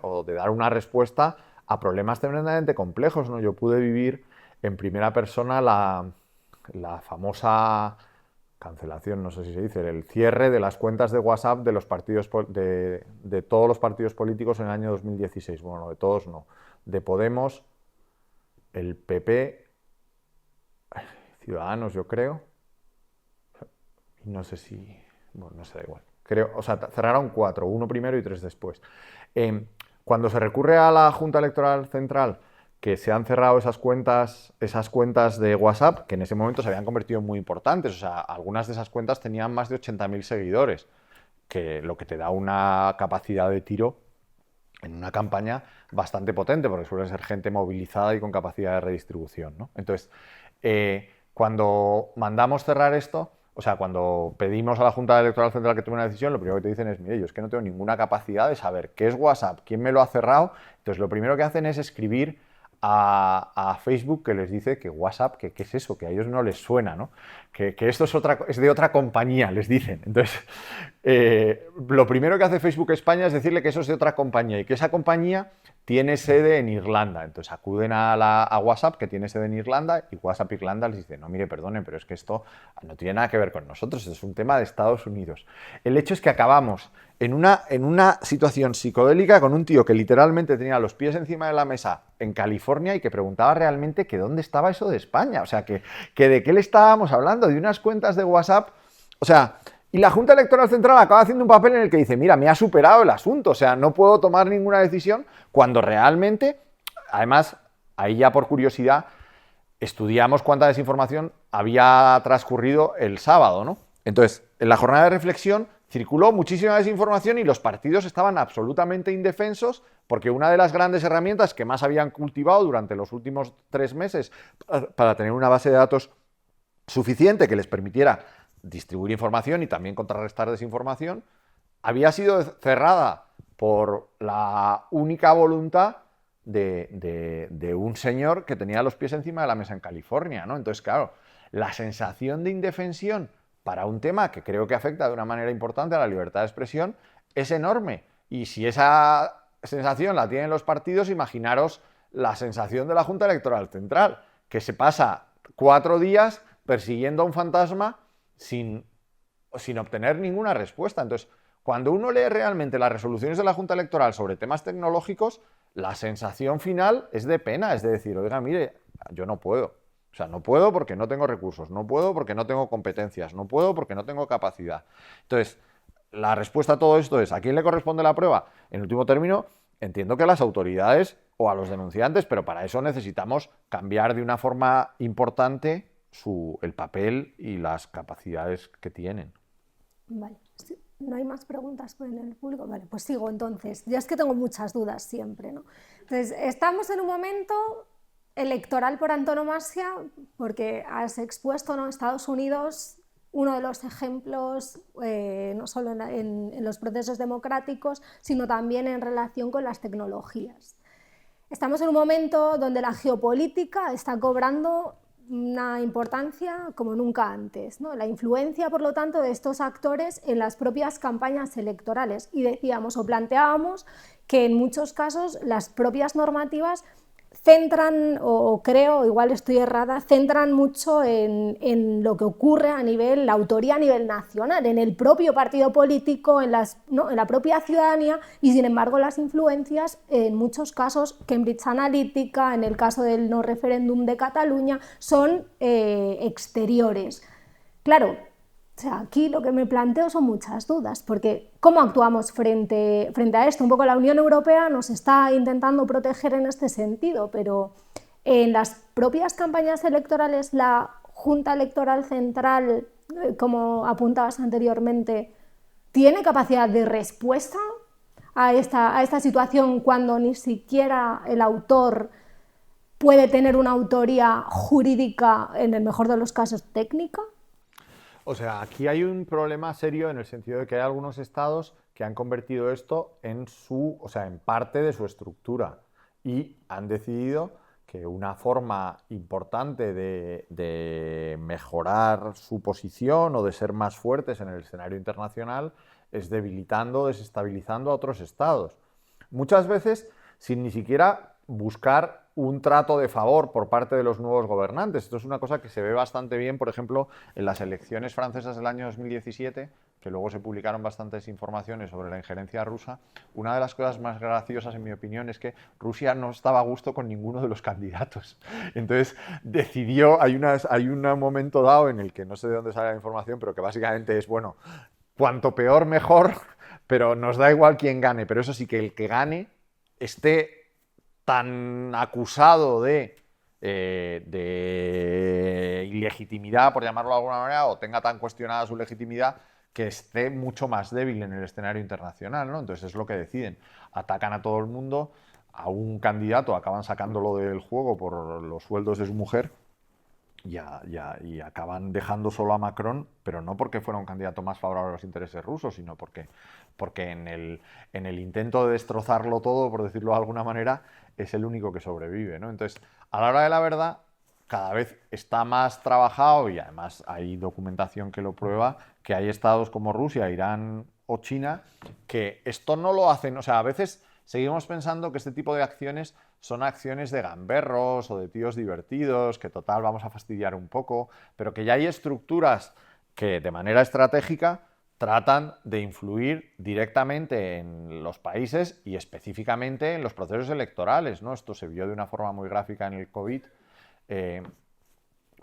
o de dar una respuesta a problemas tremendamente complejos, ¿no? Yo pude vivir en primera persona la famosa cancelación, no sé si se dice, el cierre de las cuentas de WhatsApp de los partidos de todos los partidos políticos en el año 2016. Bueno, de todos no. De Podemos, el PP, Ciudadanos, yo creo. Y no sé si... Bueno, no sé, da igual. Creo, o sea, cerraron 4, 1 primero y 3 después. Cuando se recurre a la Junta Electoral Central, que se han cerrado esas cuentas de WhatsApp, que en ese momento se habían convertido en muy importantes. O sea, algunas de esas cuentas tenían más de 80.000 seguidores, que lo que te da una capacidad de tiro en una campaña bastante potente, porque suele ser gente movilizada y con capacidad de redistribución, ¿no? Entonces, cuando mandamos cerrar esto, o sea, cuando pedimos a la Junta Electoral Central que tome una decisión, lo primero que te dicen es, mire, yo es que no tengo ninguna capacidad de saber qué es WhatsApp, quién me lo ha cerrado. Entonces, lo primero que hacen es escribir a Facebook, que les dice que WhatsApp, que qué es eso, que a ellos no les suena, ¿no? Que esto es de otra compañía, les dicen. Entonces, lo primero que hace Facebook España es decirle que eso es de otra compañía y que esa compañía tiene sede en Irlanda. Entonces acuden a WhatsApp, que tiene sede en Irlanda, y WhatsApp Irlanda les dice, no, mire, perdone, pero es que esto no tiene nada que ver con nosotros, es un tema de Estados Unidos. El hecho es que acabamos en una situación psicodélica con un tío que literalmente tenía los pies encima de la mesa en California y que preguntaba realmente que dónde estaba eso de España. O sea, que de qué le estábamos hablando, de unas cuentas de WhatsApp. O sea, y la Junta Electoral Central acaba haciendo un papel en el que dice, mira, me ha superado el asunto, o sea, no puedo tomar ninguna decisión, cuando realmente, además, ahí ya por curiosidad, estudiamos cuánta desinformación había transcurrido el sábado, ¿no? Entonces, en la jornada de reflexión circuló muchísima desinformación y los partidos estaban absolutamente indefensos, porque una de las grandes herramientas que más habían cultivado durante los últimos 3 meses para tener una base de datos suficiente que les permitiera distribuir información y también contrarrestar desinformación, había sido cerrada por la única voluntad de un señor que tenía los pies encima de la mesa en California, ¿no? Entonces, claro, la sensación de indefensión para un tema que creo que afecta de una manera importante a la libertad de expresión es enorme. Y si esa sensación la tienen los partidos, imaginaros la sensación de la Junta Electoral Central, que se pasa 4 días persiguiendo a un fantasma sin obtener ninguna respuesta. Entonces, cuando uno lee realmente las resoluciones de la Junta Electoral sobre temas tecnológicos, la sensación final es de pena, es de decir, oiga, mire, yo no puedo. O sea, no puedo porque no tengo recursos, no puedo porque no tengo competencias, no puedo porque no tengo capacidad. Entonces, la respuesta a todo esto es, ¿a quién le corresponde la prueba? En último término, entiendo que a las autoridades o a los denunciantes, pero para eso necesitamos cambiar de una forma importante el papel y las capacidades que tienen. Vale, no hay más preguntas en el público. Vale, pues sigo entonces. Ya es que tengo muchas dudas siempre, ¿no? Entonces, estamos en un momento electoral por antonomasia, porque has expuesto, ¿no?, Estados Unidos, uno de los ejemplos, no solo en los procesos democráticos, sino también en relación con las tecnologías. Estamos en un momento donde la geopolítica está cobrando una importancia como nunca antes, ¿no? La influencia, por lo tanto, de estos actores en las propias campañas electorales. Y decíamos o planteábamos que en muchos casos las propias normativas centran, o creo, igual estoy errada, centran mucho en lo que ocurre a nivel, la autoría a nivel nacional, en el propio partido político, en la propia ciudadanía, y sin embargo las influencias, en muchos casos, Cambridge Analytica, en el caso del no referéndum de Cataluña, son exteriores. Claro, o sea, aquí lo que me planteo son muchas dudas, porque ¿cómo actuamos frente a esto? Un poco la Unión Europea nos está intentando proteger en este sentido, pero en las propias campañas electorales, la Junta Electoral Central, como apuntabas anteriormente, ¿tiene capacidad de respuesta a esta situación cuando ni siquiera el autor puede tener una autoría jurídica, en el mejor de los casos, técnica? O sea, aquí hay un problema serio en el sentido de que hay algunos estados que han convertido esto en en parte de su estructura y han decidido que una forma importante de mejorar su posición o de ser más fuertes en el escenario internacional es debilitando, desestabilizando a otros estados. Muchas veces sin ni siquiera buscar un trato de favor por parte de los nuevos gobernantes. Esto es una cosa que se ve bastante bien, por ejemplo, en las elecciones francesas del año 2017, que luego se publicaron bastantes informaciones sobre la injerencia rusa. Una de las cosas más graciosas, en mi opinión, es que Rusia no estaba a gusto con ninguno de los candidatos. Entonces decidió, hay un momento dado en el que no sé de dónde sale la información, pero que básicamente es, bueno, cuanto peor mejor, pero nos da igual quién gane, pero eso sí, que el que gane esté tan acusado de ilegitimidad, por llamarlo de alguna manera, o tenga tan cuestionada su legitimidad, que esté mucho más débil en el escenario internacional, ¿no? Entonces es lo que deciden. Atacan a todo el mundo, a un candidato acaban sacándolo del juego por los sueldos de su mujer y acaban dejando solo a Macron, pero no porque fuera un candidato más favorable a los intereses rusos, sino porque en el intento de destrozarlo todo, por decirlo de alguna manera, es el único que sobrevive, ¿no? Entonces, a la hora de la verdad, cada vez está más trabajado, y además hay documentación que lo prueba, que hay estados como Rusia, Irán o China que esto no lo hacen. O sea, a veces seguimos pensando que este tipo de acciones son acciones de gamberros o de tíos divertidos, que total vamos a fastidiar un poco, pero que ya hay estructuras que de manera estratégica tratan de influir directamente en los países y específicamente en los procesos electorales, ¿no? Esto se vio de una forma muy gráfica en el COVID,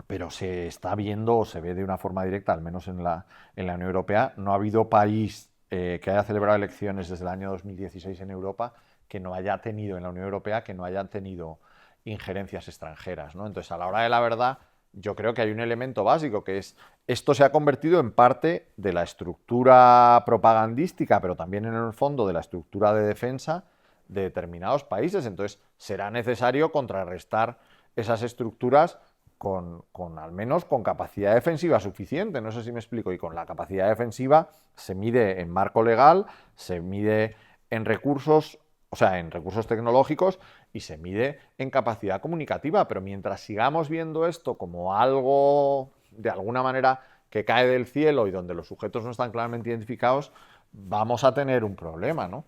pero se está viendo o se ve de una forma directa, al menos en la Unión Europea. No ha habido país que haya celebrado elecciones desde el año 2016 en Europa que no haya tenido, en la Unión Europea, que no hayan tenido injerencias extranjeras, ¿no? Entonces, a la hora de la verdad, yo creo que hay un elemento básico, que es, esto se ha convertido en parte de la estructura propagandística, pero también en el fondo de la estructura de defensa de determinados países. Entonces, será necesario contrarrestar esas estructuras con al menos con capacidad defensiva suficiente, no sé si me explico, y con la capacidad defensiva se mide en marco legal, se mide en recursos, o sea, en recursos tecnológicos, y se mide en capacidad comunicativa, pero mientras sigamos viendo esto como algo, de alguna manera, que cae del cielo y donde los sujetos no están claramente identificados, vamos a tener un problema, ¿no?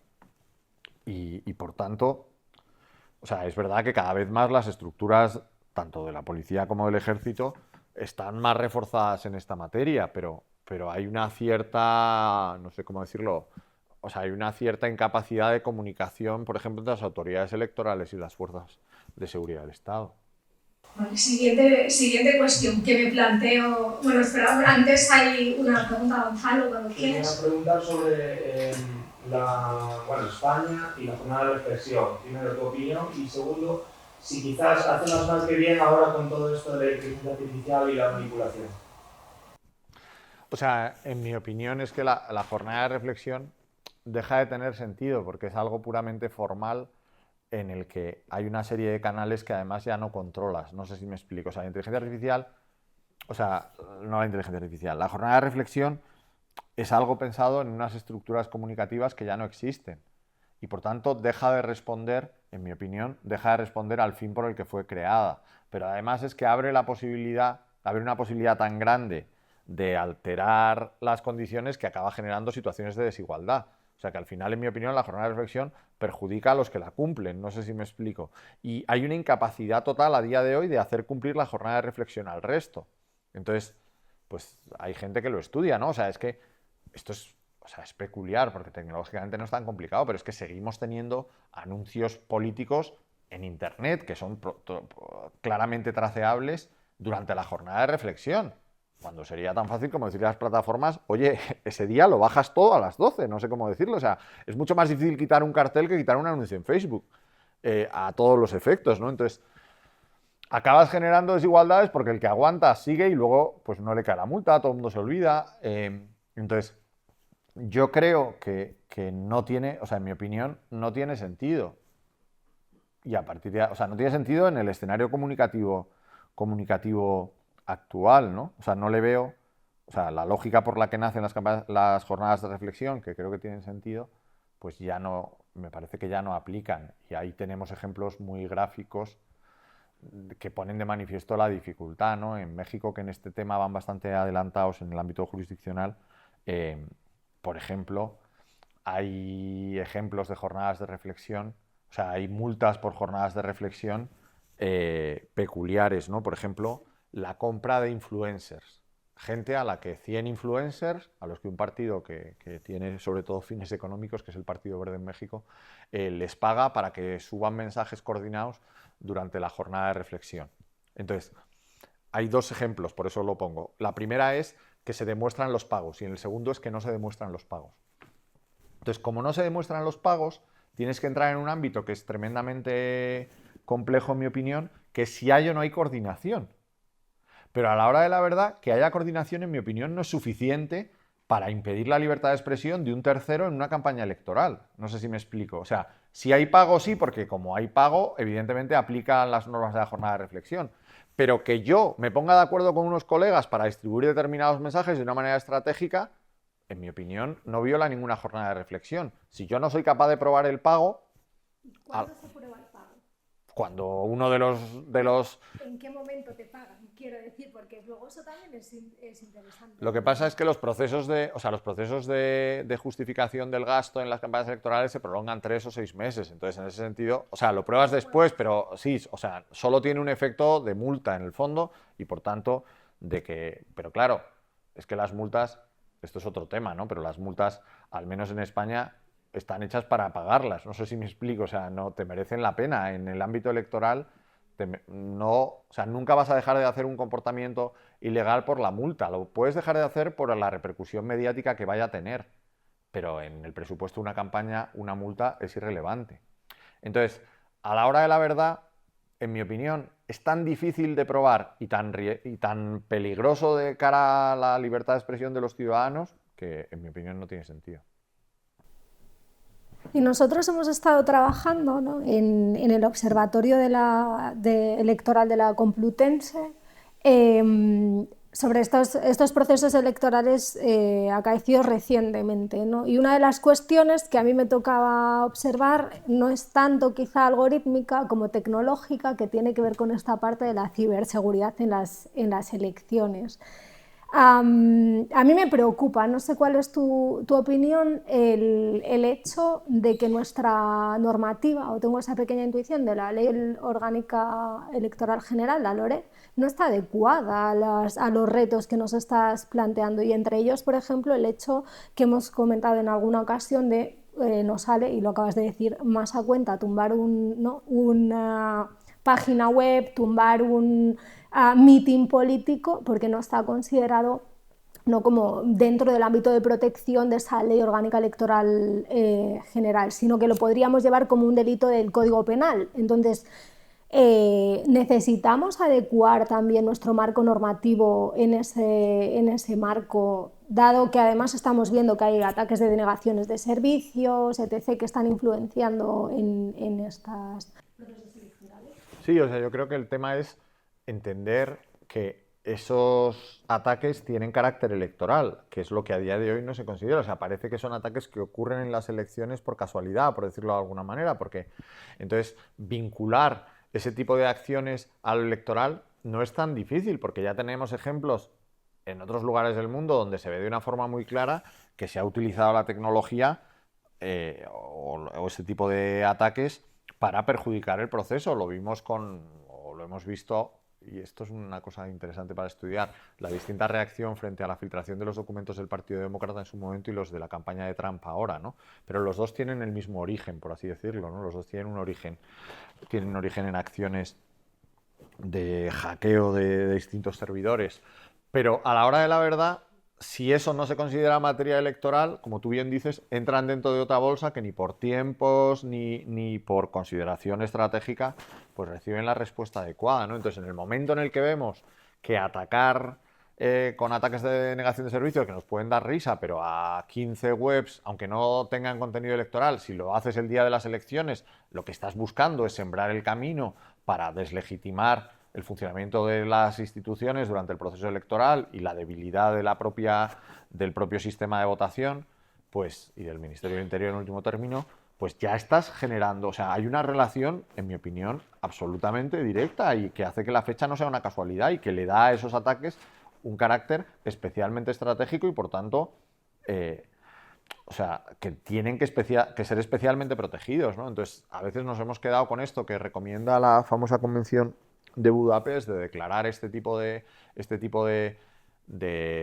Y por tanto, o sea, es verdad que cada vez más las estructuras, tanto de la policía como del ejército, están más reforzadas en esta materia, pero hay una cierta, no sé cómo decirlo, o sea, hay una cierta incapacidad de comunicación, por ejemplo, entre las autoridades electorales y las fuerzas de seguridad del Estado. Vale, siguiente cuestión que me planteo. Bueno, espera, antes hay una pregunta, Gonzalo, cuando quieras. Quería preguntar sobre España y la jornada de reflexión. Primero, tu opinión, y segundo, si quizás hacemos más que bien ahora con todo esto de la inteligencia artificial y la manipulación. O sea, en mi opinión es que la jornada de reflexión deja de tener sentido porque es algo puramente formal en el que hay una serie de canales que además ya no controlas. No sé si me explico. O sea, la inteligencia artificial, o sea, no la inteligencia artificial, la jornada de reflexión es algo pensado en unas estructuras comunicativas que ya no existen y por tanto deja de responder, en mi opinión, deja de responder al fin por el que fue creada. Pero además es que abre una posibilidad tan grande de alterar las condiciones que acaba generando situaciones de desigualdad. O sea que al final, en mi opinión, la jornada de reflexión perjudica a los que la cumplen, no sé si me explico. Y hay una incapacidad total a día de hoy de hacer cumplir la jornada de reflexión al resto. Entonces, pues hay gente que lo estudia, ¿no? O sea, es que esto es, o sea, es peculiar porque tecnológicamente no es tan complicado, pero es que seguimos teniendo anuncios políticos en Internet que son claramente traceables durante la jornada de reflexión. Cuando sería tan fácil como decirle a las plataformas, oye, ese día lo bajas todo a las 12, no sé cómo decirlo. O sea, es mucho más difícil quitar un cartel que quitar un anuncio en Facebook, a todos los efectos, ¿no? Entonces, acabas generando desigualdades porque el que aguanta sigue y luego pues no le cae la multa, todo el mundo se olvida. Entonces, yo creo que no tiene, o sea, en mi opinión, no tiene sentido. Y a partir de, o sea, no tiene sentido en el escenario comunicativo actual, ¿no? O sea, no le veo, o sea, la lógica por la que nacen las jornadas de reflexión, que creo que tienen sentido, pues ya no, me parece que ya no aplican. Y ahí tenemos ejemplos muy gráficos que ponen de manifiesto la dificultad, ¿no? En México, que en este tema van bastante adelantados en el ámbito jurisdiccional, por ejemplo, hay ejemplos de jornadas de reflexión, o sea, hay multas por jornadas de reflexión peculiares, ¿no? Por ejemplo, la compra de influencers. Gente a la que 100 influencers, a los que un partido que tiene sobre todo fines económicos, que es el Partido Verde en México, les paga para que suban mensajes coordinados durante la jornada de reflexión. Entonces, hay dos ejemplos, por eso lo pongo. La primera es que se demuestran los pagos y el segundo es que no se demuestran los pagos. Entonces, como no se demuestran los pagos, tienes que entrar en un ámbito que es tremendamente complejo, en mi opinión, que es si hay o no hay coordinación. Pero a la hora de la verdad, que haya coordinación, en mi opinión, no es suficiente para impedir la libertad de expresión de un tercero en una campaña electoral. No sé si me explico. O sea, si hay pago, sí, porque como hay pago, evidentemente aplican las normas de la jornada de reflexión. Pero que yo me ponga de acuerdo con unos colegas para distribuir determinados mensajes de una manera estratégica, en mi opinión, no viola ninguna jornada de reflexión. Si yo no soy capaz de probar el pago... ¿Cuándo se prueba el pago? Cuando uno de los... ¿En qué momento te pagan? Quiero decir, porque luego eso también es interesante. Lo que pasa es que los procesos de justificación del gasto en las campañas electorales se prolongan 3 o 6 meses. Entonces, en ese sentido, o sea, lo pruebas después, pero sí, o sea, solo tiene un efecto de multa en el fondo y, por tanto, pero claro, es que las multas, esto es otro tema, ¿no? Pero las multas, al menos en España, están hechas para pagarlas. No sé si me explico, o sea, no te merecen la pena. En el ámbito electoral, o sea, nunca vas a dejar de hacer un comportamiento ilegal por la multa. Lo puedes dejar de hacer por la repercusión mediática que vaya a tener. Pero en el presupuesto de una campaña, una multa es irrelevante. Entonces, a la hora de la verdad, en mi opinión, es tan difícil de probar y tan peligroso de cara a la libertad de expresión de los ciudadanos que, en mi opinión, no tiene sentido. Y nosotros hemos estado trabajando, ¿no?, en el Observatorio Electoral de la Complutense sobre estos procesos electorales acaecidos recientemente, ¿no? Y una de las cuestiones que a mí me tocaba observar no es tanto quizá algorítmica como tecnológica, que tiene que ver con esta parte de la ciberseguridad en las elecciones. A mí me preocupa, no sé cuál es tu opinión, el hecho de que nuestra normativa, o tengo esa pequeña intuición de la Ley Orgánica Electoral General, la LOREG, no está adecuada a los retos que nos estás planteando, y entre ellos, por ejemplo, el hecho que hemos comentado en alguna ocasión de nos sale, y lo acabas de decir, más a cuenta tumbar una página web, tumbar un meeting político, porque no está considerado no como dentro del ámbito de protección de esa Ley Orgánica Electoral General, sino que lo podríamos llevar como un delito del Código Penal. Entonces, necesitamos adecuar también nuestro marco normativo en ese marco, dado que además estamos viendo que hay ataques de denegaciones de servicios, etc., que están influenciando en estas procesos electorales. Sí, o sea, yo creo que el tema es entender que esos ataques tienen carácter electoral, que es lo que a día de hoy no se considera. O sea, parece que son ataques que ocurren en las elecciones por casualidad, por decirlo de alguna manera, porque entonces vincular ese tipo de acciones al electoral no es tan difícil, porque ya tenemos ejemplos en otros lugares del mundo donde se ve de una forma muy clara que se ha utilizado la tecnología o ese tipo de ataques para perjudicar el proceso. Lo hemos visto, y esto es una cosa interesante para estudiar, la distinta reacción frente a la filtración de los documentos del Partido Demócrata en su momento y los de la campaña de Trump ahora, ¿no? Pero los dos tienen el mismo origen, por así decirlo, ¿no? Los dos tienen origen en acciones de hackeo de distintos servidores. Pero a la hora de la verdad, si eso no se considera materia electoral, como tú bien dices, entran dentro de otra bolsa que ni por tiempos ni por consideración estratégica pues reciben la respuesta adecuada, ¿no? Entonces, en el momento en el que vemos que atacar con ataques de negación de servicios que nos pueden dar risa, pero a 15 webs, aunque no tengan contenido electoral, si lo haces el día de las elecciones, lo que estás buscando es sembrar el camino para deslegitimar el funcionamiento de las instituciones durante el proceso electoral y la debilidad del propio sistema de votación, pues, y del Ministerio del Interior en último término, pues ya estás generando, o sea, hay una relación, en mi opinión, absolutamente directa y que hace que la fecha no sea una casualidad y que le da a esos ataques un carácter especialmente estratégico y, por tanto, o sea, que tienen que ser especialmente protegidos, ¿no? Entonces, a veces nos hemos quedado con esto que recomienda la famosa Convención de Budapest de declarar este tipo de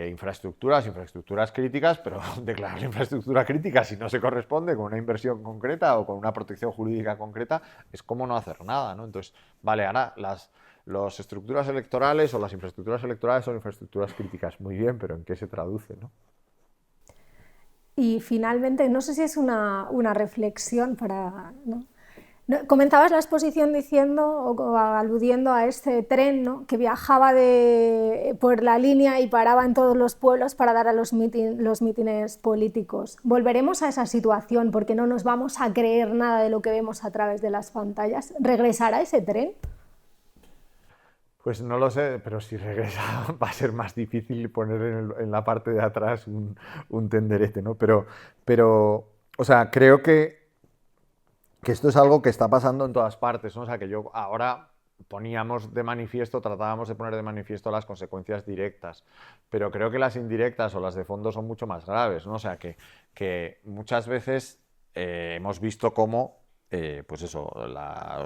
infraestructuras críticas, pero declarar la infraestructura crítica si no se corresponde con una inversión concreta o con una protección jurídica concreta es como no hacer nada, ¿no? Entonces, vale, ahora las estructuras electorales o las infraestructuras electorales son infraestructuras críticas, muy bien, pero ¿en qué se traduce, no? Y finalmente, no sé si es una reflexión para... ¿no? Comenzabas la exposición diciendo o aludiendo a este tren, ¿no?, que viajaba por la línea y paraba en todos los pueblos para dar a los mítines políticos. ¿Volveremos a esa situación porque no nos vamos a creer nada de lo que vemos a través de las pantallas? ¿Regresará ese tren? Pues no lo sé, pero si regresa va a ser más difícil poner en la parte de atrás un tenderete, ¿no? Pero, o sea, creo que esto es algo que está pasando en todas partes, ¿no? O sea, que yo ahora tratábamos de poner de manifiesto las consecuencias directas, pero creo que las indirectas o las de fondo son mucho más graves, ¿no? O sea, que muchas veces hemos visto cómo pues eso,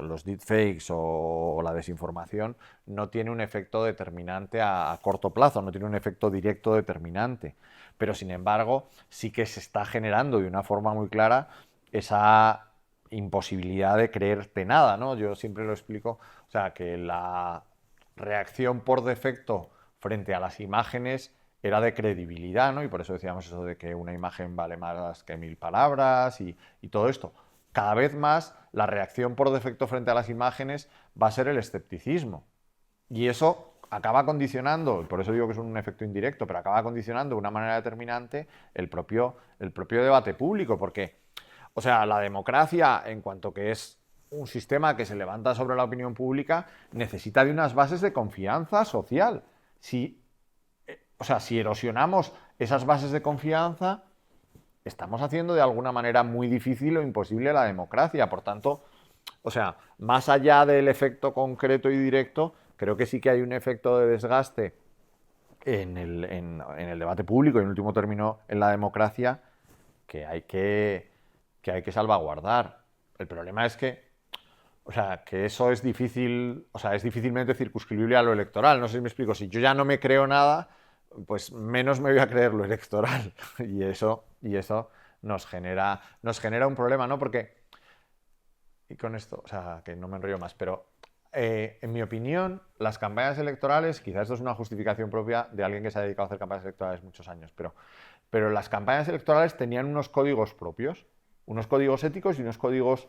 los deepfakes o la desinformación no tiene un efecto determinante a corto plazo, no tiene un efecto directo determinante, pero sin embargo sí que se está generando de una forma muy clara esa imposibilidad de creerte nada, ¿no? Yo siempre lo explico, o sea, que la reacción por defecto frente a las imágenes era de credibilidad, ¿no? Y por eso decíamos eso de que una imagen vale más que 1000 palabras y todo esto. Cada vez más la reacción por defecto frente a las imágenes va a ser el escepticismo. Y eso acaba condicionando, y por eso digo que es un efecto indirecto, pero acaba condicionando de una manera determinante el propio debate público, porque, o sea, la democracia, en cuanto que es un sistema que se levanta sobre la opinión pública, necesita de unas bases de confianza social. Si erosionamos esas bases de confianza, estamos haciendo de alguna manera muy difícil o imposible la democracia. Por tanto, o sea, más allá del efecto concreto y directo, creo que sí que hay un efecto de desgaste en el debate público y en último término en la democracia que hay que salvaguardar. El problema es que, o sea, que eso es difícil, o sea, es difícilmente circunscribible a lo electoral. No sé si me explico. Si yo ya no me creo nada, pues menos me voy a creer lo electoral. Y eso nos genera un problema, ¿no? Porque, y con esto, o sea, que no me enrollo más, pero en mi opinión, las campañas electorales, quizás esto es una justificación propia de alguien que se ha dedicado a hacer campañas electorales muchos años, pero las campañas electorales tenían unos códigos propios, unos códigos éticos y unos códigos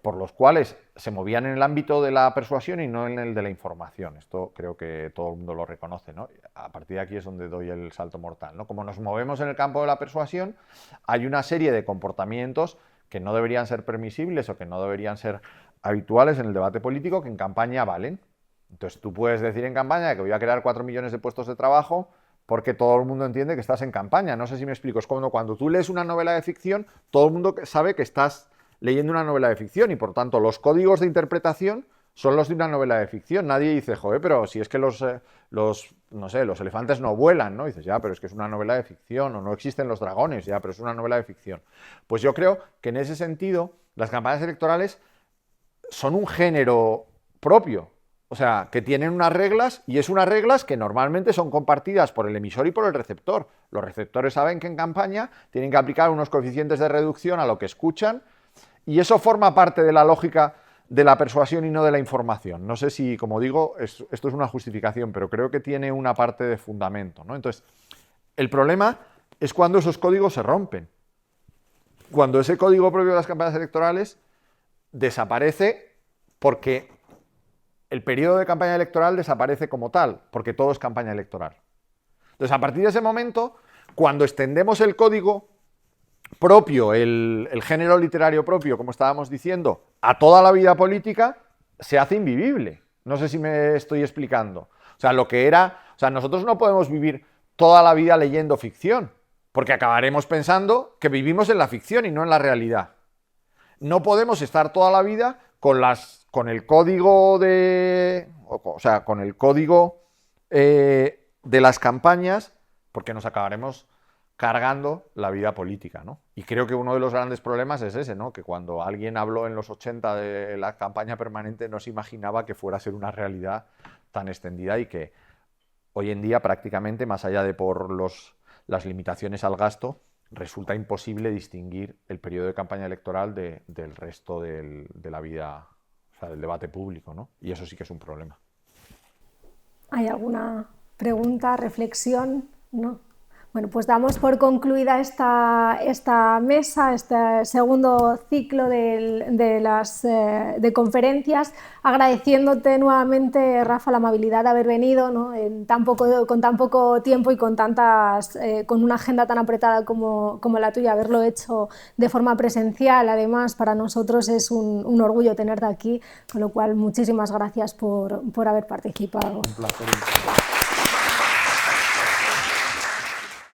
por los cuales se movían en el ámbito de la persuasión y no en el de la información. Esto creo que todo el mundo lo reconoce, ¿no? A partir de aquí es donde doy el salto mortal, ¿no? Como nos movemos en el campo de la persuasión, hay una serie de comportamientos que no deberían ser permisibles o que no deberían ser habituales en el debate político que en campaña valen. Entonces tú puedes decir en campaña que voy a crear 4 millones de puestos de trabajo porque todo el mundo entiende que estás en campaña. No sé si me explico. Es como cuando tú lees una novela de ficción, todo el mundo sabe que estás leyendo una novela de ficción y por tanto los códigos de interpretación son los de una novela de ficción. Nadie dice, joder, pero si es que los elefantes no vuelan, ¿no? Y dices, ya, pero es que es una novela de ficción, o no existen los dragones, ya, pero es una novela de ficción. Pues yo creo que en ese sentido las campañas electorales son un género propio, o sea, que tienen unas reglas y es unas reglas que normalmente son compartidas por el emisor y por el receptor. Los receptores saben que en campaña tienen que aplicar unos coeficientes de reducción a lo que escuchan. Y eso forma parte de la lógica de la persuasión y no de la información. No sé si, como digo, esto es una justificación, pero creo que tiene una parte de fundamento, ¿no? Entonces, el problema es cuando esos códigos se rompen. Cuando ese código propio de las campañas electorales desaparece porque el periodo de campaña electoral desaparece como tal, porque todo es campaña electoral. Entonces, a partir de ese momento, cuando extendemos el código propio, el género literario propio, como estábamos diciendo, a toda la vida política, se hace invivible. No sé si me estoy explicando. O sea, nosotros no podemos vivir toda la vida leyendo ficción, porque acabaremos pensando que vivimos en la ficción y no en la realidad. No podemos estar toda la vida con el código de las campañas, porque nos acabaremos cargando la vida política, ¿no? Y creo que uno de los grandes problemas es ese, ¿no? Que cuando alguien habló en los 80 de la campaña permanente no se imaginaba que fuera a ser una realidad tan extendida y que hoy en día prácticamente, más allá de por las limitaciones al gasto, resulta imposible distinguir el periodo de campaña electoral del resto de la vida, o sea, del debate público, ¿no? Y eso sí que es un problema. ¿Hay alguna pregunta, reflexión? ¿No? Bueno, pues damos por concluida esta mesa, este segundo ciclo de conferencias, agradeciéndote nuevamente, Rafa, la amabilidad de haber venido, ¿no? Con tan poco tiempo y con una agenda tan apretada como la tuya, haberlo hecho de forma presencial. Además, para nosotros es un orgullo tenerte aquí, con lo cual muchísimas gracias por haber participado. Un placer.